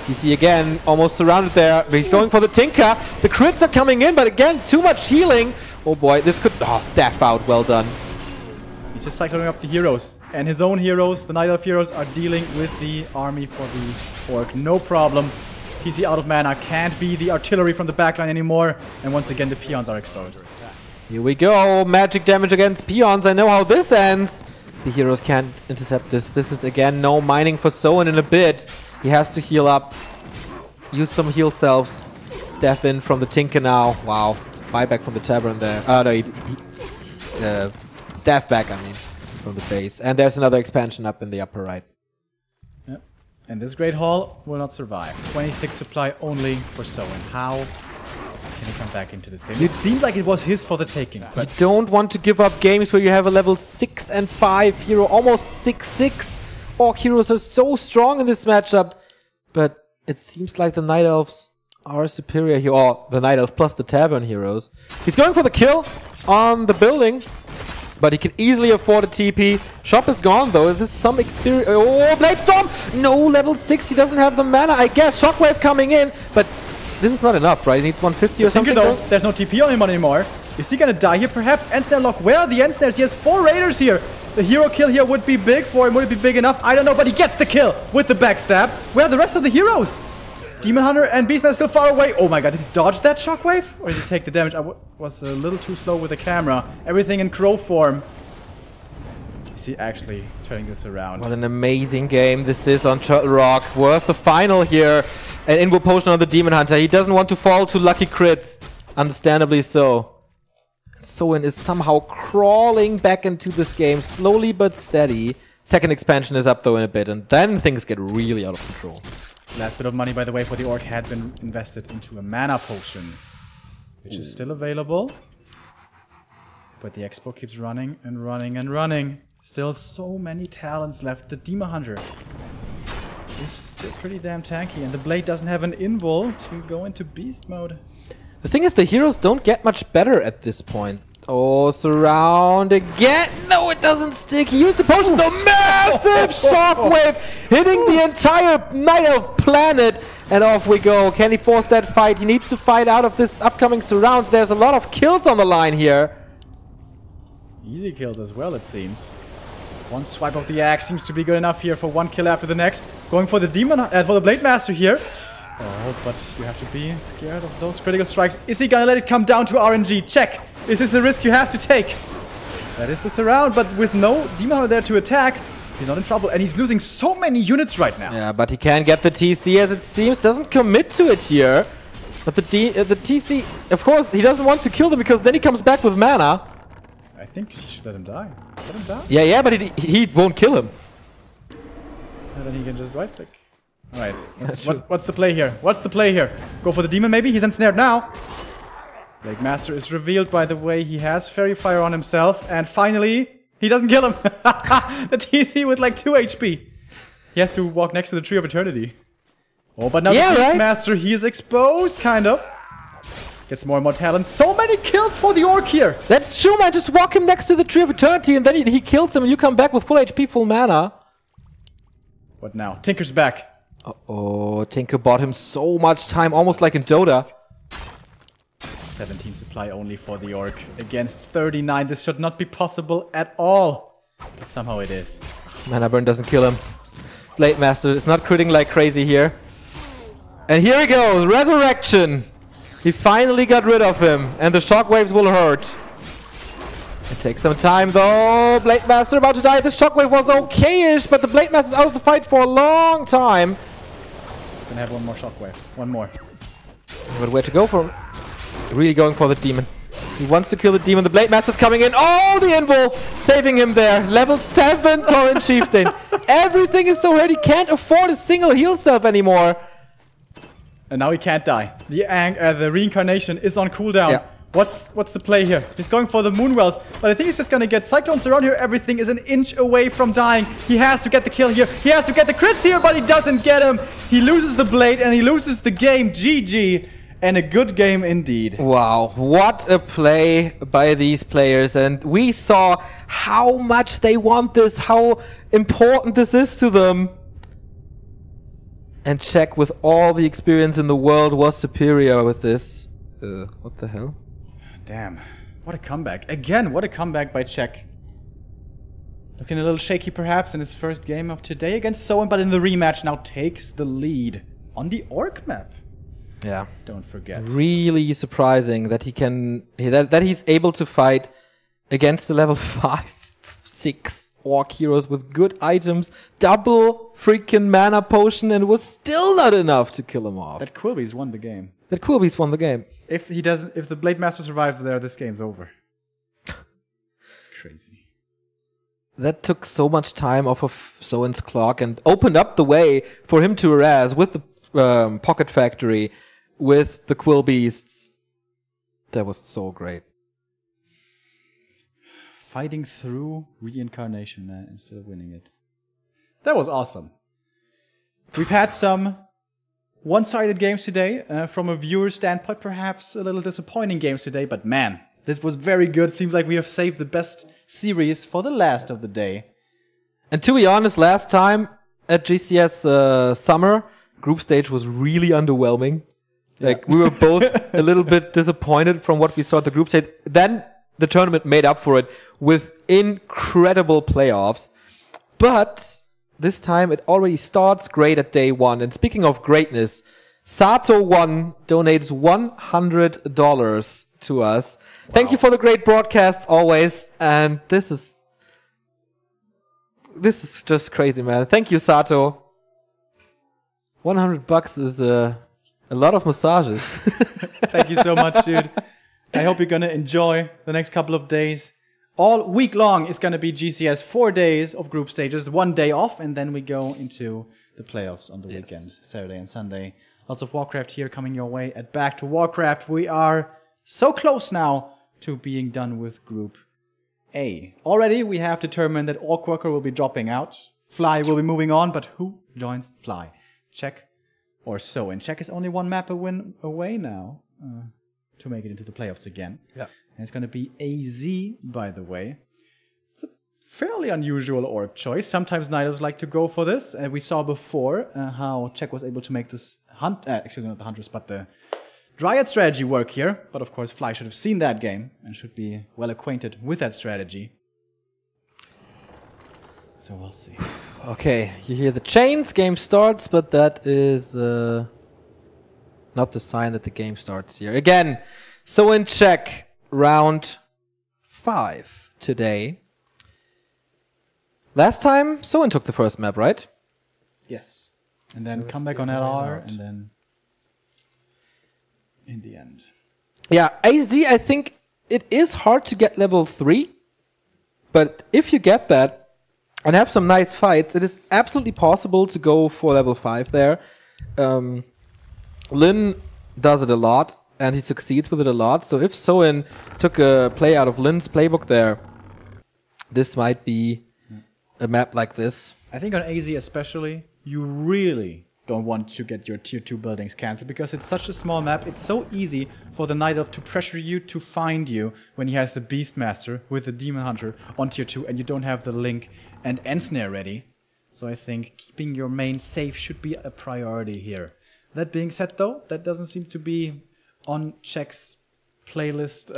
Speaker 1: DC again, almost surrounded there. But he's going for the Tinker. The crits are coming in, but again, too much healing. Oh boy, this could... Oh, staff out. Well done.
Speaker 2: He's just cycling up the heroes. And his own heroes, the Night Elf heroes, are dealing with the army for the Orc. No problem. PC out of mana, can't be the artillery from the backline anymore. And once again, the peons are exposed.
Speaker 1: Here we go. Magic damage against peons. I know how this ends. The heroes can't intercept this. This is, again, no mining for Soen in a bit. He has to heal up. Use some heal selves. Staff in from the Tinker now. Wow. Buyback from the Tavern there. No, staff back, I mean. From the base. And there's another expansion up in the upper right.
Speaker 2: Yep. And this Great Hall will not survive. 26 supply only for Soen. How can he come back into this game? It seemed like it was his for the taking. But
Speaker 1: you don't want to give up games where you have a level 6 and 5 hero, almost 6/6. Orc heroes are so strong in this matchup. But it seems like the Night Elves are superior here. Or the Night Elf plus the Tavern heroes. He's going for the kill on the building. But he can easily afford a TP. Shop is gone though. Is this some experience? Oh, Blade Storm! No, level 6. He doesn't have the mana, I guess. Shockwave coming in. But this is not enough, right? He needs 150 or something.
Speaker 2: Though, there's no TP on him anymore. Is he gonna die here? Perhaps Ensnare lock. Where are the Ensnares? He has 4 raiders here. The hero kill here would be big for him. Would it be big enough? I don't know, but he gets the kill with the backstab. Where are the rest of the heroes? Demon Hunter and Beastman still far away. Oh my god, did he dodge that shockwave? Or did he take the damage? I was a little too slow with the camera. Everything in crow form. Is he actually turning this around?
Speaker 1: What an amazing game this is on Turtle Rock. Worth the final here. An Invo Potion on the Demon Hunter. He doesn't want to fall to lucky crits. Understandably so. Soen is somehow crawling back into this game, slowly but steady. Second expansion is up though in a bit, and then things get really out of control.
Speaker 2: Last bit of money, by the way, for the Orc had been invested into a mana potion, which is still available. But the Expo keeps running and running and running. Still so many talents left. The Demon Hunter is still pretty damn tanky, and the Blade doesn't have an invul to go into beast mode.
Speaker 1: The thing is, the heroes don't get much better at this point. Oh, surround again. No, it doesn't stick. He used the potion. The massive shockwave hitting the entire Night Elf planet. And off we go. Can he force that fight? He needs to fight out of this upcoming surround. There's a lot of kills on the line here.
Speaker 2: Easy kills as well, it seems. One swipe of the axe seems to be good enough here for one kill after the next. Going for the for the Blade Master here. Oh, but you have to be scared of those critical strikes. Is he gonna let it come down to RNG? Check. This is a risk you have to take. That is the surround, but with no Demon Hunter there to attack, he's not in trouble. And he's losing so many units right now.
Speaker 1: Yeah, but he can get the TC as it seems. Doesn't commit to it here. But the TC, of course, he doesn't want to kill them because then he comes back with mana.
Speaker 2: I think he should let him die. Let him die?
Speaker 1: Yeah, but he won't kill him.
Speaker 2: And then he can just right click. Alright, what's the play here? What's the play here? Go for the demon maybe? He's ensnared now. Blade Master is revealed, by the way. He has Fairy Fire on himself. And finally, he doesn't kill him. The TC with like 2 HP. He has to walk next to the Tree of Eternity. Oh, but now the Blade Master, he is exposed, kind of. Gets more and more talent. So many kills for the Orc here.
Speaker 1: That's true, man. Just walk him next to the Tree of Eternity and then he kills him and you come back with full HP, full mana.
Speaker 2: What now? Tinker's back.
Speaker 1: Uh-oh, Tinker bought him so much time, almost like in Dota.
Speaker 2: 17 supply only for the Orc against 39. This should not be possible at all. But somehow it is.
Speaker 1: Mana Burn doesn't kill him. Blade Master is not critting like crazy here. And here he goes, Resurrection. He finally got rid of him, and the shockwaves will hurt. It takes some time though. Blade Master about to die. This shockwave was okay-ish, but the Blade Master's out of the fight for a long time.
Speaker 2: Gonna have one more shockwave. One more.
Speaker 1: But where to go for? Really going for the demon. He wants to kill the demon. The Blade Master's coming in. Oh, the invul! Saving him there. Level 7 Torrent Chieftain. Everything is so hurt. He can't afford a single heal self anymore.
Speaker 2: And now he can't die. The reincarnation is on cooldown.
Speaker 1: Yeah.
Speaker 2: What's the play here? He's going for the Moonwells, but I think he's just gonna get Cyclones around here. Everything is an inch away from dying. He has to get the kill here. He has to get the crits here, but he doesn't get him. He loses the blade and he loses the game. GG. And a good game indeed.
Speaker 1: Wow, what a play by these players. And we saw how much they want this, how important this is to them. And Czech, with all the experience in the world, was superior with this. What the hell?
Speaker 2: Damn, what a comeback. Again, what a comeback by Czech. Looking a little shaky perhaps in his first game of today against Soen, but in the rematch now takes the lead on the Orc map.
Speaker 1: Yeah.
Speaker 2: Don't forget.
Speaker 1: Really surprising that he can that he's able to fight against the level 5, 6 Orc heroes with good items, double freaking mana potion, and was still not enough to kill him off.
Speaker 2: That Quilby's won the game.
Speaker 1: That Quilby's won the game.
Speaker 2: If the Blade Master survives there, this game's over. Crazy.
Speaker 1: That took so much time off of Soen's clock and opened up the way for him to razz with the Pocket Factory, with the Quill Beasts. That was so great.
Speaker 2: Fighting through reincarnation, man, and still winning it. That was awesome. We've had some one-sided games today. From a viewer's standpoint, perhaps a little disappointing games today, but man, this was very good. Seems like we have saved the best series for the last of the day.
Speaker 1: And to be honest, last time at GCS Summer, group stage was really underwhelming. Like, we were both a little bit disappointed from what we saw at the group stage. Then the tournament made up for it with incredible playoffs. But this time it already starts great at day 1. And speaking of greatness, Sato1 donates $100 to us. Wow. Thank you for the great broadcasts always. And this is just crazy, man. Thank you, Sato. $100 is a lot of massages.
Speaker 2: Thank you so much, dude. I hope you're going to enjoy the next couple of days. All week long is going to be GCS, 4 days of group stages, 1 day off, and then we go into the playoffs on the weekend, Saturday and Sunday. Lots of Warcraft here coming your way at Back to Warcraft. We are so close now to being done with Group A. Already we have determined that Orc Worker will be dropping out. Fly will be moving on, but who joins Fly? Czech or Soen. Czech is only 1 map away now to make it into the playoffs again. Yeah. And it's going to be AZ, by the way. It's a fairly unusual orc choice. Sometimes Nidos like to go for this. We saw before how Czech was able to make this not the Huntress, but the Dryad strategy work here. But of course, Fly should have seen that game and should be well acquainted with that strategy. So we'll see.
Speaker 1: Okay, you hear the chains, game starts, but that is not the sign that the game starts here. Again, so in Czech, round 5 today. Last time, Soen took the first map, right?
Speaker 2: Yes. And then come back on LR, and then in the end.
Speaker 1: Yeah, AZ, I think it is hard to get level 3. But if you get that, and have some nice fights, it is absolutely possible to go for level 5 there. Lin does it a lot, and he succeeds with it a lot. So if Soen took a play out of Lin's playbook there, this might be a map like this.
Speaker 2: I think on AZ especially, you really don't want to get your tier 2 buildings cancelled because it's such a small map. It's so easy for the Night Elf to pressure you to find you when he has the Beastmaster with the Demon Hunter on tier 2 and you don't have the Link and Ensnare ready. So I think keeping your main safe should be a priority here. That being said though, that doesn't seem to be on Czech's playlist,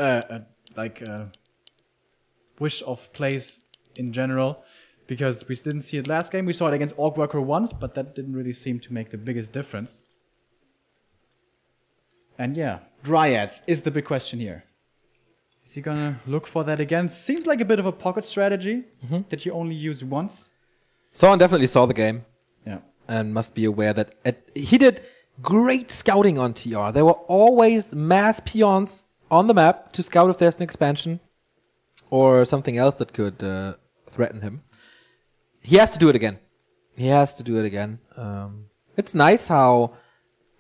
Speaker 2: wish of plays in general. Because we didn't see it last game. We saw it against Orc Worker once, but that didn't really seem to make the biggest difference. And yeah, Dryads is the big question here. Is he gonna look for that again? Seems like a bit of a pocket strategy that you only use once.
Speaker 1: Soen definitely saw the game.
Speaker 2: Yeah.
Speaker 1: and must be aware that he did great scouting on TR. There were always mass peons on the map to scout if there's an expansion or something else that could threaten him. He has to do it again. He has to do it again. It's nice how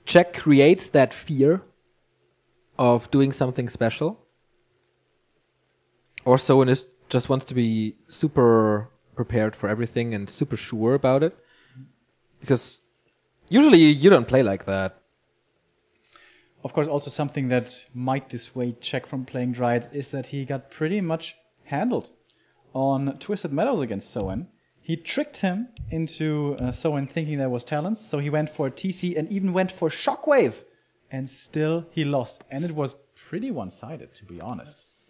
Speaker 1: Czech creates that fear of doing something special. Or Soen is just wants to be super prepared for everything and super sure about it. Because usually you don't play like that.
Speaker 2: Of course, also something that might dissuade Czech from playing Dryads is that he got pretty much handled on Twisted Meadows against Soen. He tricked him into Soen thinking there was talents, so he went for a TC and even went for Shockwave. And still he lost. And it was pretty one-sided, to be honest.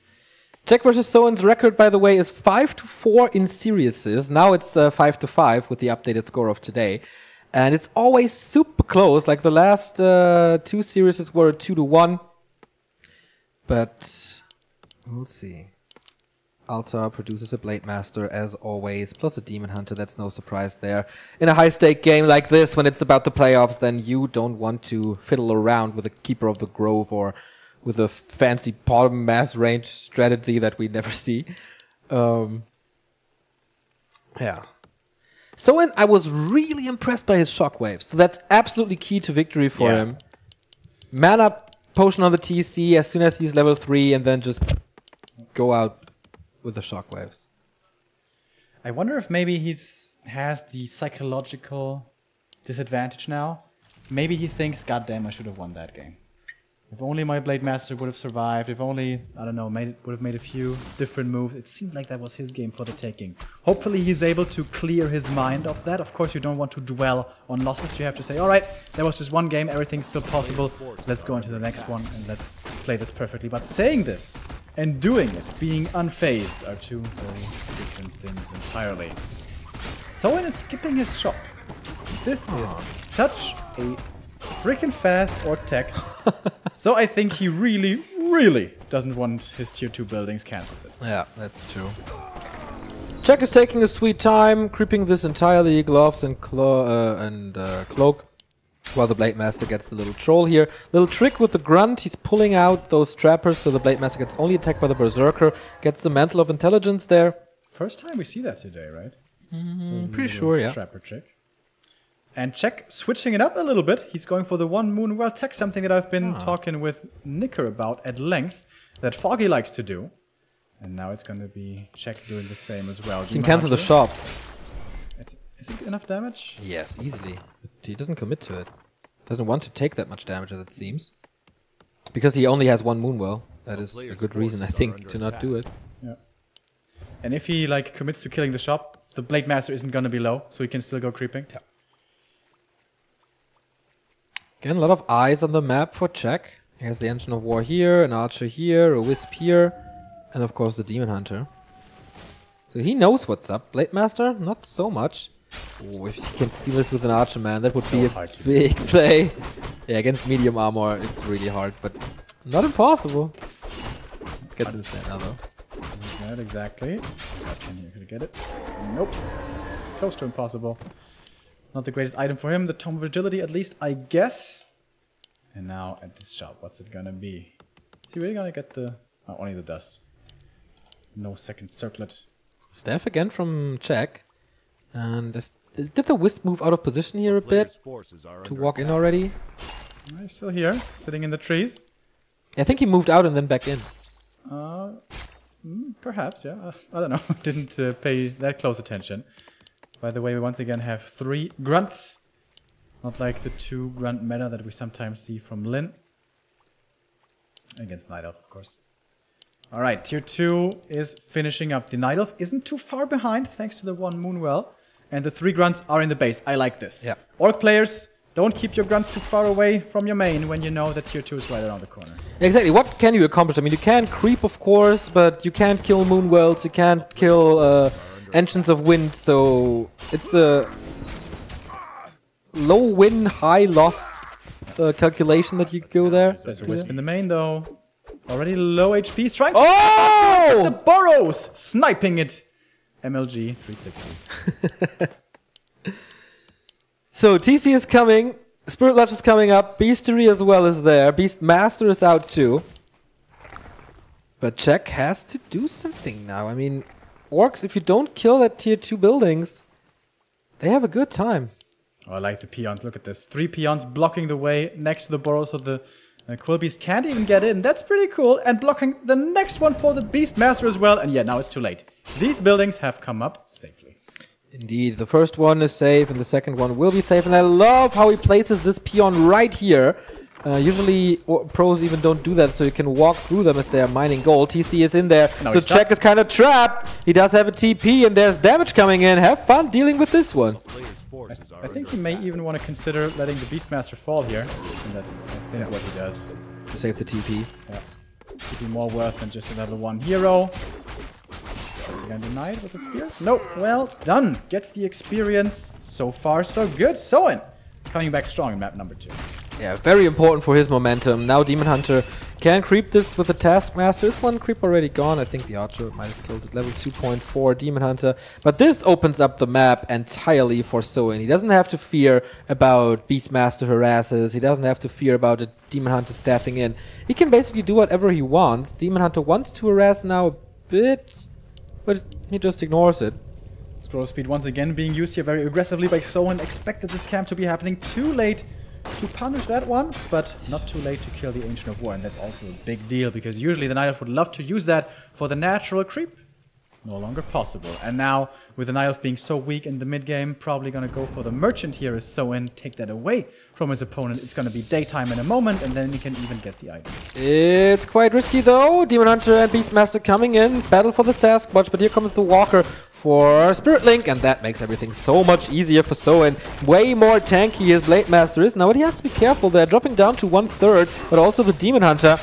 Speaker 1: Czech versus Soen's record, by the way, is 5-4 in series. Now it's 5-5 with the updated score of today. And it's always super close. Like the last 2 series were 2-1. But we'll see. Alta produces a Blade Master as always, plus a Demon Hunter. That's no surprise there. In a high-stake game like this, when it's about the playoffs, then you don't want to fiddle around with a Keeper of the Grove or with a fancy bottom mass range strategy that we never see. Yeah. So I was really impressed by his Shockwaves. So that's absolutely key to victory for him. Mana potion on the TC as soon as he's level 3 and then just go out with the Shockwaves.
Speaker 2: I wonder if maybe he has the psychological disadvantage now. Maybe he thinks, God damn, I should have won that game. If only my Blade Master would have survived, if only, I don't know, would have made a few different moves. It seemed like that was his game for the taking. Hopefully he's able to clear his mind of that. Of course, you don't want to dwell on losses. You have to say, all right, there was just one game, everything's still possible. Let's go into the next one and let's play this perfectly. But saying this and doing it, being unfazed, are two very different things entirely. Soen is skipping his shop. This is such a freaking fast or tech. So I think he really, really doesn't want his tier 2 buildings cancelled this time.
Speaker 1: Yeah, that's true. Czech is taking a sweet time, creeping this entirely, gloves and cloak, while the Blade Master gets the little troll here. Little trick with the grunt, he's pulling out those trappers so the Blade Master gets only attacked by the Berserker, gets the Mantle of Intelligence there.
Speaker 2: First time we see that today, right?
Speaker 1: Pretty sure, yeah.
Speaker 2: Trapper trick. And Czech switching it up a little bit. He's going for the one moon well tech, something that I've been talking with Nicker about at length, that Foggy likes to do. And now it's going to be Czech doing the same as well.
Speaker 1: He can cancel the shop.
Speaker 2: Is it enough damage?
Speaker 1: Yes, easily. But he doesn't commit to it. Doesn't want to take that much damage, as it seems. Because he only has one Moonwell. That is a good reason, I think, to not do it.
Speaker 2: Yeah. And if he like commits to killing the shop, the Blade Master isn't going to be low, so he can still go creeping.
Speaker 1: Yeah. Again, a lot of eyes on the map for Czech. He has the Engine of War here, an Archer here, a Wisp here, and of course the Demon Hunter. So he knows what's up. Blade Master, not so much. Oh, if he can steal this with an Archer, man, that would be a big play. Yeah, against medium armor, it's really hard, but not impossible. Gets instead now, though.
Speaker 2: Not exactly. Can you get it? Nope. Close to impossible. Not the greatest item for him. The Tome of Agility, at least, I guess. And now at this shop, what's it gonna be? Is he really gonna get the... Oh, only the dust. No second circlet.
Speaker 1: Staff again from Czech. And did the Wisp move out of position here a bit? To walk in already?
Speaker 2: He's still here, sitting in the trees.
Speaker 1: I think he moved out and then back in.
Speaker 2: Perhaps, yeah. I don't know. Didn't pay that close attention. By the way, we once again have 3 grunts. Not like the 2 grunt meta that we sometimes see from Lin. Against Night Elf, of course. Alright, tier 2 is finishing up. The Night Elf isn't too far behind, thanks to the 1 Moonwell. And the 3 grunts are in the base. I like this.
Speaker 1: Yeah.
Speaker 2: Orc players, don't keep your grunts too far away from your main when you know that tier 2 is right around the corner.
Speaker 1: Exactly. What can you accomplish? I mean, you can creep, of course, but you can't kill Moonwells, you can't kill... Engines of Wind, so it's a low win, high loss calculation that you go there.
Speaker 2: There's a Wisp in the main though. Already low HP. Strike!
Speaker 1: Oh!
Speaker 2: The burrows! Sniping it! MLG 360.
Speaker 1: So TC is coming. Spirit Lodge is coming up. Beastery as well is there. Beastmaster is out too. But Jack has to do something now. I mean, Orcs, if you don't kill that tier 2 buildings, they have a good time.
Speaker 2: Oh, I like the peons. Look at this. 3 peons blocking the way next to the burrow, so the Quillbeast can't even get in. That's pretty cool. And blocking the next one for the Beastmaster as well. And yeah, now it's too late. These buildings have come up safely.
Speaker 1: Indeed, the first one is safe and the second one will be safe. And I love how he places this peon right here. Usually pros even don't do that, so you can walk through them as they are mining gold. TC is in there, so Jack is kind of trapped. He does have a TP and there's damage coming in. Have fun dealing with this one.
Speaker 2: I think he may even want to consider letting the Beastmaster fall here. And that's, I think, what he does.
Speaker 1: To save the TP.
Speaker 2: Yeah. Could be more worth than just a level 1 hero. Is he gonna deny it with the spears? Nope. Well done. Gets the experience. So far, so good. Soen coming back strong in map number 2.
Speaker 1: Yeah, very important for his momentum. Now Demon Hunter can creep this with the Taskmaster. Is one creep already gone? I think the Archer might have killed it. Level 2.4 Demon Hunter. But this opens up the map entirely for Soen. He doesn't have to fear about Beastmaster harasses. He doesn't have to fear about a Demon Hunter staffing in. He can basically do whatever he wants. Demon Hunter wants to harass now a bit, but he just ignores it.
Speaker 2: Scroll speed once again being used here very aggressively by Soen. Expected this camp to be happening too late to punish that one, but not too late to kill the Ancient of War, and that's also a big deal, because usually the Night Elf would love to use that for the natural creep. No longer possible. And now, with the Night Elf being so weak in the mid-game, probably gonna go for the Merchant here as Soen, take that away from his opponent. It's gonna be daytime in a moment, and then he can even get the items.
Speaker 1: It's quite risky though. Demon Hunter and Beastmaster coming in, battle for the Sasquatch, but here comes the Walker for Spirit Link, and that makes everything so much easier for Soen. Way more tanky his Blade Master is now, but he has to be careful there, dropping down to 1/3, but also the Demon Hunter.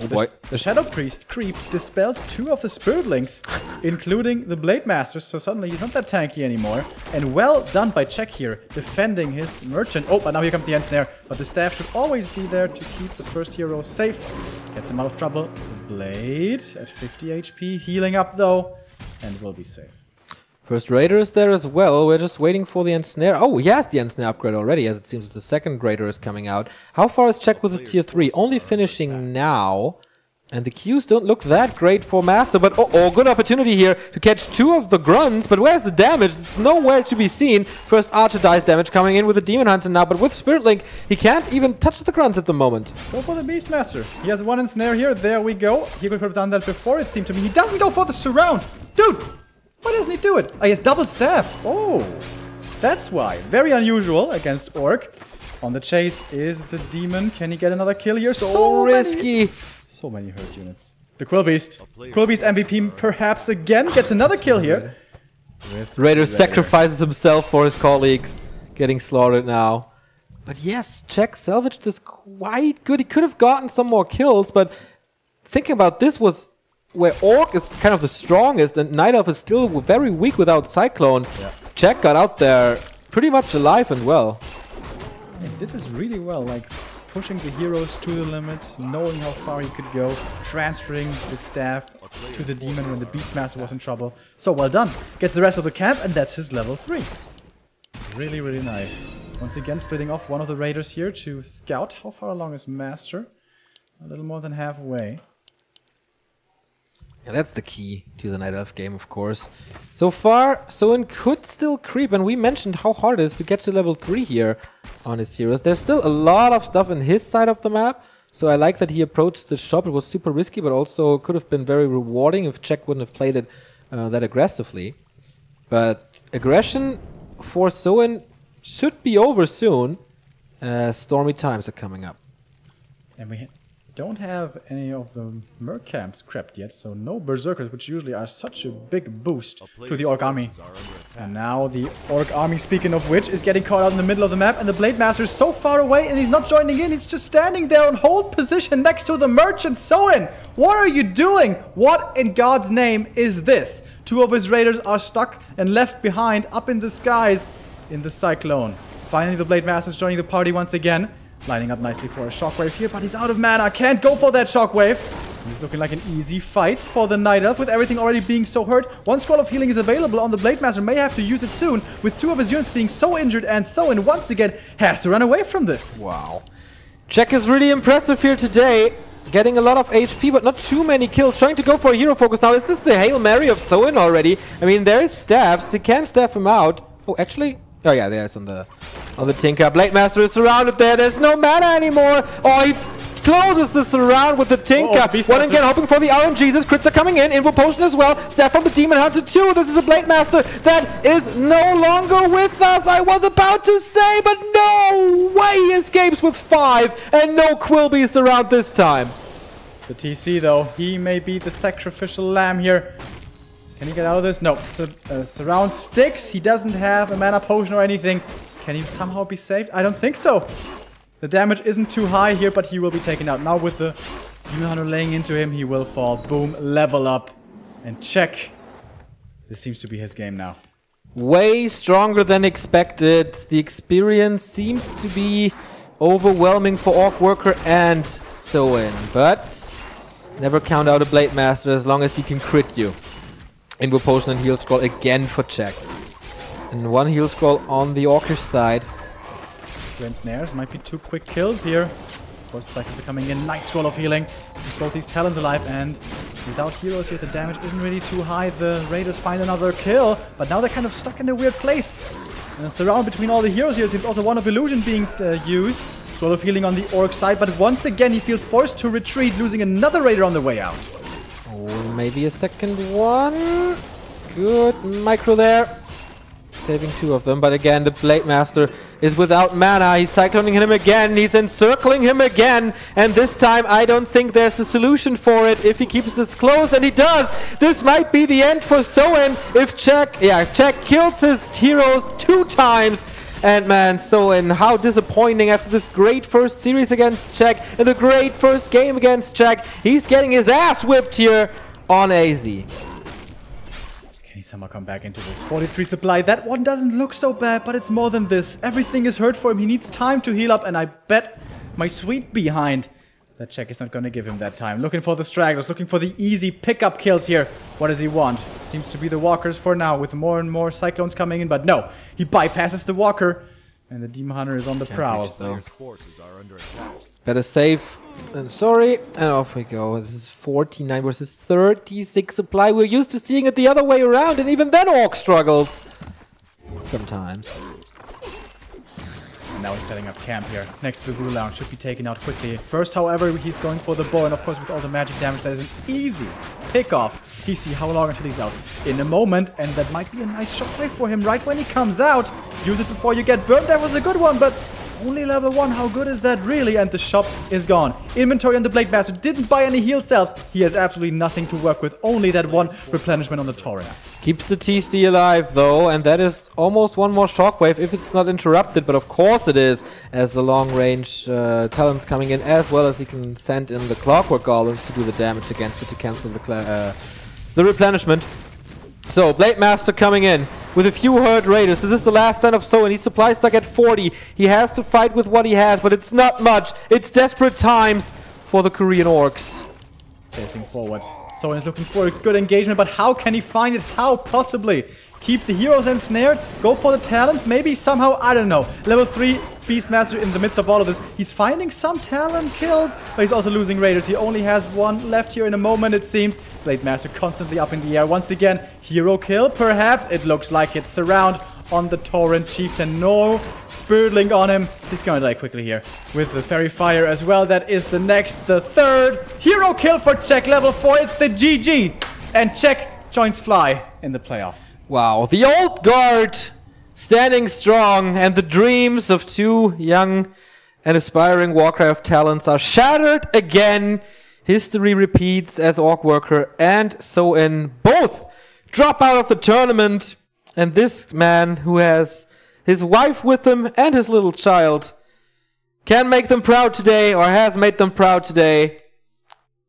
Speaker 1: Oh boy.
Speaker 2: The Shadow Priest creep dispelled 2 of the Spirit Links, including the Blade Masters, so suddenly he's not that tanky anymore. And well done by Czech here, defending his Merchant. Oh, but now here comes the Ensnare, but the staff should always be there to keep the first hero safe. Gets him out of trouble. The Blade at 50 HP, healing up though, and will be safe.
Speaker 1: First Raider is there as well. We're just waiting for the Ensnare. Oh, he has the Ensnare upgrade already, as it seems the second Raider is coming out. How far is Czech with his tier 3? Only finishing now. And the Qs don't look that great for Master, but good opportunity here to catch 2 of the Grunts. But where's the damage? It's nowhere to be seen. First Archer dies damage coming in with the Demon Hunter now, but with Spirit Link, he can't even touch the Grunts at the moment.
Speaker 2: Go for the Beastmaster. He has 1 Ensnare here. There we go. He could have done that before, it seemed to me. He doesn't go for the surround. Dude, why doesn't he do it? Oh, he has double staff. Oh, that's why. Very unusual against Orc. On the chase is the Demon. Can he get another kill here?
Speaker 1: So risky.
Speaker 2: So many hurt units. The Quillbeast. Quillbeast MVP perhaps again gets another kill here.
Speaker 1: Raider sacrifices himself for his colleagues. Getting slaughtered now. But yes, Czech salvaged this quite good. He could have gotten some more kills, but thinking about this was where Orc is kind of the strongest and Night Elf is still very weak without Cyclone. Yeah. Czech got out there pretty much alive and well.
Speaker 2: He did this really well, like pushing the heroes to the limit, knowing how far he could go, transferring the staff to the Demon when the Beastmaster was in trouble. So well done. Gets the rest of the camp, and that's his level 3. Really, really nice. Once again, splitting off one of the Raiders here to scout. How far along is Master? A little more than halfway.
Speaker 1: Yeah, that's the key to the Night Elf game, of course. So far, Soen could still creep, and we mentioned how hard it is to get to level 3 here on his heroes. There's still a lot of stuff in his side of the map, so I like that he approached the shop. It was super risky, but also could have been very rewarding if Czech wouldn't have played it that aggressively. But aggression for Soen should be over soon. Stormy times are coming up.
Speaker 2: And we don't have any of the Merc camps crept yet, so no Berserkers, which usually are such a big boost to the Orc army. And now the Orc army, speaking of which, is getting caught out in the middle of the map, and the Blade Master is so far away, and he's not joining in, he's just standing there on hold position next to the Merchant. Soen, what are you doing? What in God's name is this? 2 of his Raiders are stuck and left behind up in the skies in the Cyclone. Finally, the Blade Master is joining the party once again. Lining up nicely for a Shockwave here, but he's out of mana. Can't go for that Shockwave. It's looking like an easy fight for the Night Elf with everything already being so hurt. One scroll of healing is available on the Blade Master. May have to use it soon with 2 of his units being so injured, and Soin once again has to run away from this.
Speaker 1: Wow. Jack is really impressive here today. Getting a lot of HP, but not too many kills. Trying to go for a hero focus now. Is this the Hail Mary of Soin already? I mean, there is staffs. He can staff him out. Oh, actually... Oh yeah, there's on the Tinker. Blade Master is surrounded there. There's no mana anymore. Oh, he closes this around with the Tinker. One again, hoping for the RNG. This crits are coming in. Info Potion as well. Staff from the Demon Hunter 2. This is a Blade Master that is no longer with us. I was about to say, but no way he escapes with 5 and no Quilbeast around this time.
Speaker 2: The TC though, he may be the sacrificial lamb here. Can he get out of this? No. Surround sticks. He doesn't have a mana potion or anything. Can he somehow be saved? I don't think so. The damage isn't too high here, but he will be taken out. Now with the Demon Hunter laying into him, he will fall. Boom. Level up. And check. This seems to be his game now.
Speaker 1: Way stronger than expected. The experience seems to be overwhelming for Orc Worker and Soin. But never count out a Blade Master as long as he can crit you. Invo Potion and Heal Scroll again for check. And 1 Heal Scroll on the Orcish side.
Speaker 2: Twin Snares might be 2 quick kills here. Of course, cycles are coming in. Nice scroll of healing. Keep both these Talons alive, and without heroes here, the damage isn't really too high. The Raiders find another kill, but now they're kind of stuck in a weird place. And surround between all the heroes here. Seems also one of Illusion being used. Scroll of healing on the Orc side, but once again he feels forced to retreat, losing another Raider on the way out.
Speaker 1: Oh, maybe a second one. Good micro there. Saving 2 of them, but again, the Blade Master is without mana. He's cycloning him again. He's encircling him again. And this time, I don't think there's a solution for it if he keeps this close, and he does. This might be the end for Soin if Jack kills his heroes 2 times. And man, Soin, how disappointing after this great first series against Czech and the great first game against Czech. He's getting his ass whipped here on AZ.
Speaker 2: Can he somehow come back into this? 43 supply. That one doesn't look so bad, but it's more than this. Everything is hurt for him. He needs time to heal up, and I bet my sweet behind that Czech is not going to give him that time. Looking for the stragglers, looking for the easy pickup kills here. What does he want? Seems to be the walkers for now, with more and more cyclones coming in, but no. He bypasses the walker, and the Demon Hunter is on the prowl.
Speaker 1: Better save than sorry, and off we go. This is 49 versus 36 supply. We're used to seeing it the other way around, and even then Orc struggles. Sometimes.
Speaker 2: Now he's setting up camp here next to the Brew Lounge. Should be taken out quickly. First, however, he's going for the bow, and of course with all the magic damage, that is an easy pick-off. TC, how long until he's out? In a moment, and that might be a nice shockwave for him right when he comes out. Use it before you get burned. That was a good one, but only level 1. How good is that really? And the shop is gone. Inventory on the Blade Master. Didn't buy any heal cells. He has absolutely nothing to work with. Only that 1 replenishment on the Tauren.
Speaker 1: Keeps the TC alive though, and that is almost 1 more shockwave if it's not interrupted, but of course it is, as the long range talents coming in, as well as he can send in the Clockwork Golems to do the damage against it to cancel the replenishment. So, Blade Master coming in with a few hurt Raiders. This is the last stand of Soin. He's supply stuck at 40. He has to fight with what he has, but it's not much. It's desperate times for the Korean Orcs.
Speaker 2: Facing forward. Soin is looking for a good engagement, but how can he find it? How possibly? Keep the heroes ensnared? Go for the talents? Maybe somehow? I don't know. Level 3 Beastmaster in the midst of all of this. He's finding some talent kills, but he's also losing Raiders. He only has 1 left here in a moment, it seems. Blade Master constantly up in the air. Once again, hero kill, perhaps. It looks like it's Surround on the Tauren Chieftain. No Spirit Link on him. He's gonna die quickly here with the Fairy Fire as well. That is the 3rd hero kill for Czech. Level 4, it's the GG. And Czech joins Fly in the playoffs.
Speaker 1: Wow, the old guard standing strong, and the dreams of 2 young and aspiring Warcraft talents are shattered again. History repeats as Orc Worker and Soin both drop out of the tournament. And this man, who has his wife with him and his little child, can make them proud today, or has made them proud today,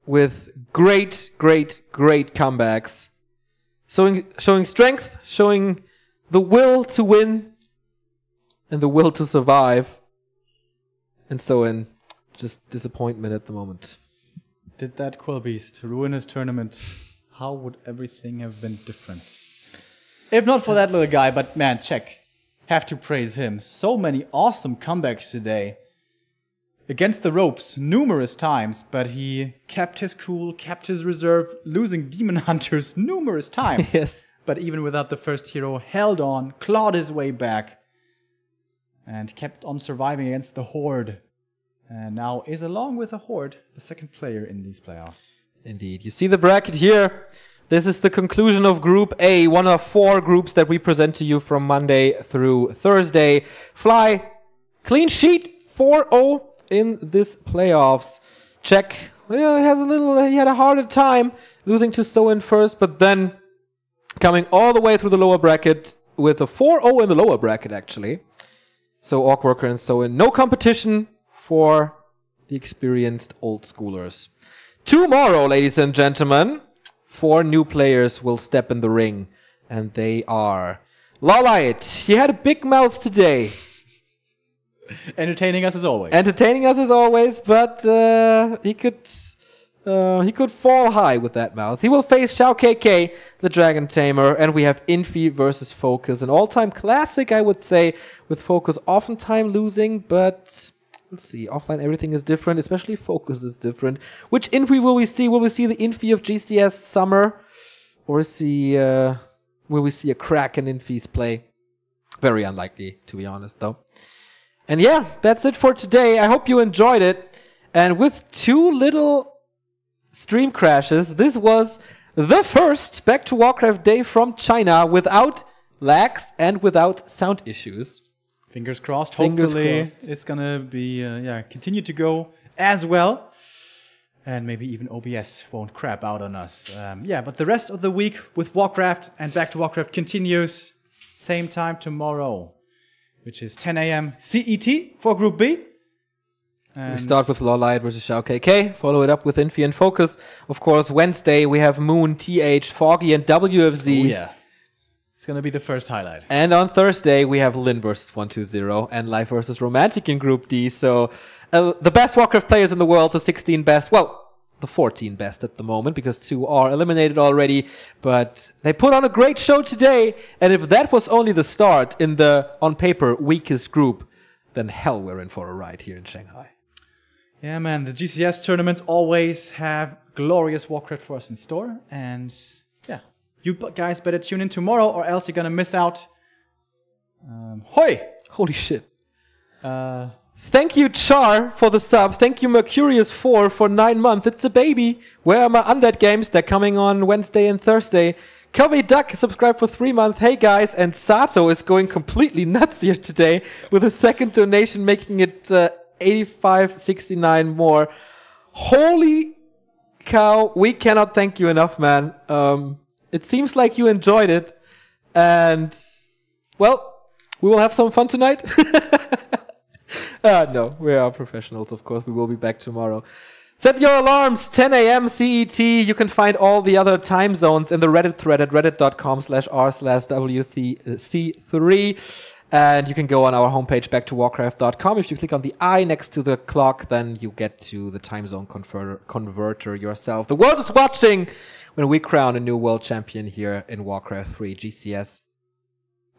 Speaker 1: with great, great, great comebacks. Showing strength, showing the will to win, and the will to survive. And Soin, just disappointment at the moment.
Speaker 2: did that Quill Beast ruin his tournament? How would everything have been different? If not for that little guy, but man, check. Have to praise him. So many awesome comebacks today. Against the ropes numerous times, but he kept his cool, kept his reserve, losing Demon Hunters numerous times.
Speaker 1: Yes.
Speaker 2: But even without the first hero, held on, clawed his way back, and kept on surviving against the Horde. And now is, along with the Horde, the second player in these playoffs.
Speaker 1: Indeed. You see the bracket here. This is the conclusion of Group A, one of 4 groups that we present to you from Monday through Thursday. Fly, clean sheet, 4-0 in this playoffs. Czech, well, he had a harder time losing to So-In first, but then coming all the way through the lower bracket with a 4-0 in the lower bracket, actually. So Orc Worker and So-In, no competition for the experienced old schoolers. Tomorrow, ladies and gentlemen, 4 new players will step in the ring, and they are Lawlight. He had a big mouth today.
Speaker 2: Entertaining us as always.
Speaker 1: Entertaining us as always, but he could fall high with that mouth. He will face Xiao KK, the Dragon Tamer, and we have Infi versus Focus, an all-time classic, I would say, with Focus oftentimes losing, but let's see, offline everything is different, especially Focus is different. Which Infi will we see? Will we see the Infi of GCS Summer, or will we see a crack in Infi's play? Very unlikely, to be honest, though. And yeah, that's it for today. I hope you enjoyed it. And with 2 little stream crashes, this was the first Back to Warcraft day from China without lags and without sound issues.
Speaker 2: Fingers crossed.
Speaker 1: Fingers
Speaker 2: Hopefully
Speaker 1: crossed.
Speaker 2: it's gonna be continue to go as well, and maybe even OBS won't crap out on us. But the rest of the week with Warcraft and Back to Warcraft continues. Same time tomorrow, which is 10 a.m. CET for Group B.
Speaker 1: We start with Lawlight versus Xiao KK, follow it up with Infi and Focus. Of course, Wednesday we have Moon, TH, Foggy, and WFZ.
Speaker 2: Oh, yeah. It's going to be the first highlight.
Speaker 1: And on Thursday we have Lin versus 120 and Life versus Romantic in Group D. So the best Warcraft players in the world, the 16 best, well, the 14 best at the moment, because 2 are eliminated already. But they put on a great show today, and if that was only the start in the, on paper, weakest group, then hell, we're in for a ride here in Shanghai.
Speaker 2: Yeah, man, the GCS tournaments always have glorious Warcraft for us in store. And yeah, you guys better tune in tomorrow or else you're going to miss out. Hoi!
Speaker 1: Holy shit. Thank you, Char, for the sub. Thank you, Mercurius4, for 9 months. It's a baby. Where are my Undead games? They're coming on Wednesday and Thursday. Covey Duck subscribed for 3 months. Hey, guys. And Sato is going completely nuts here today with a second donation, making it 85.69 more. Holy cow. We cannot thank you enough, man. It seems like you enjoyed it. And, well, we will have some fun tonight. No, we are professionals, of course. We will be back tomorrow. Set your alarms, 10 a.m. CET. You can find all the other time zones in the Reddit thread at reddit.com/r/WC3. And you can go on our homepage, backtowarcraft.com. If you click on the I next to the clock, then you get to the time zone converter yourself. The world is watching when we crown a new world champion here in Warcraft 3 GCS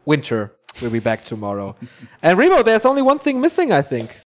Speaker 1: Winter. We'll be back tomorrow. And Remo, there's only one thing missing, I think.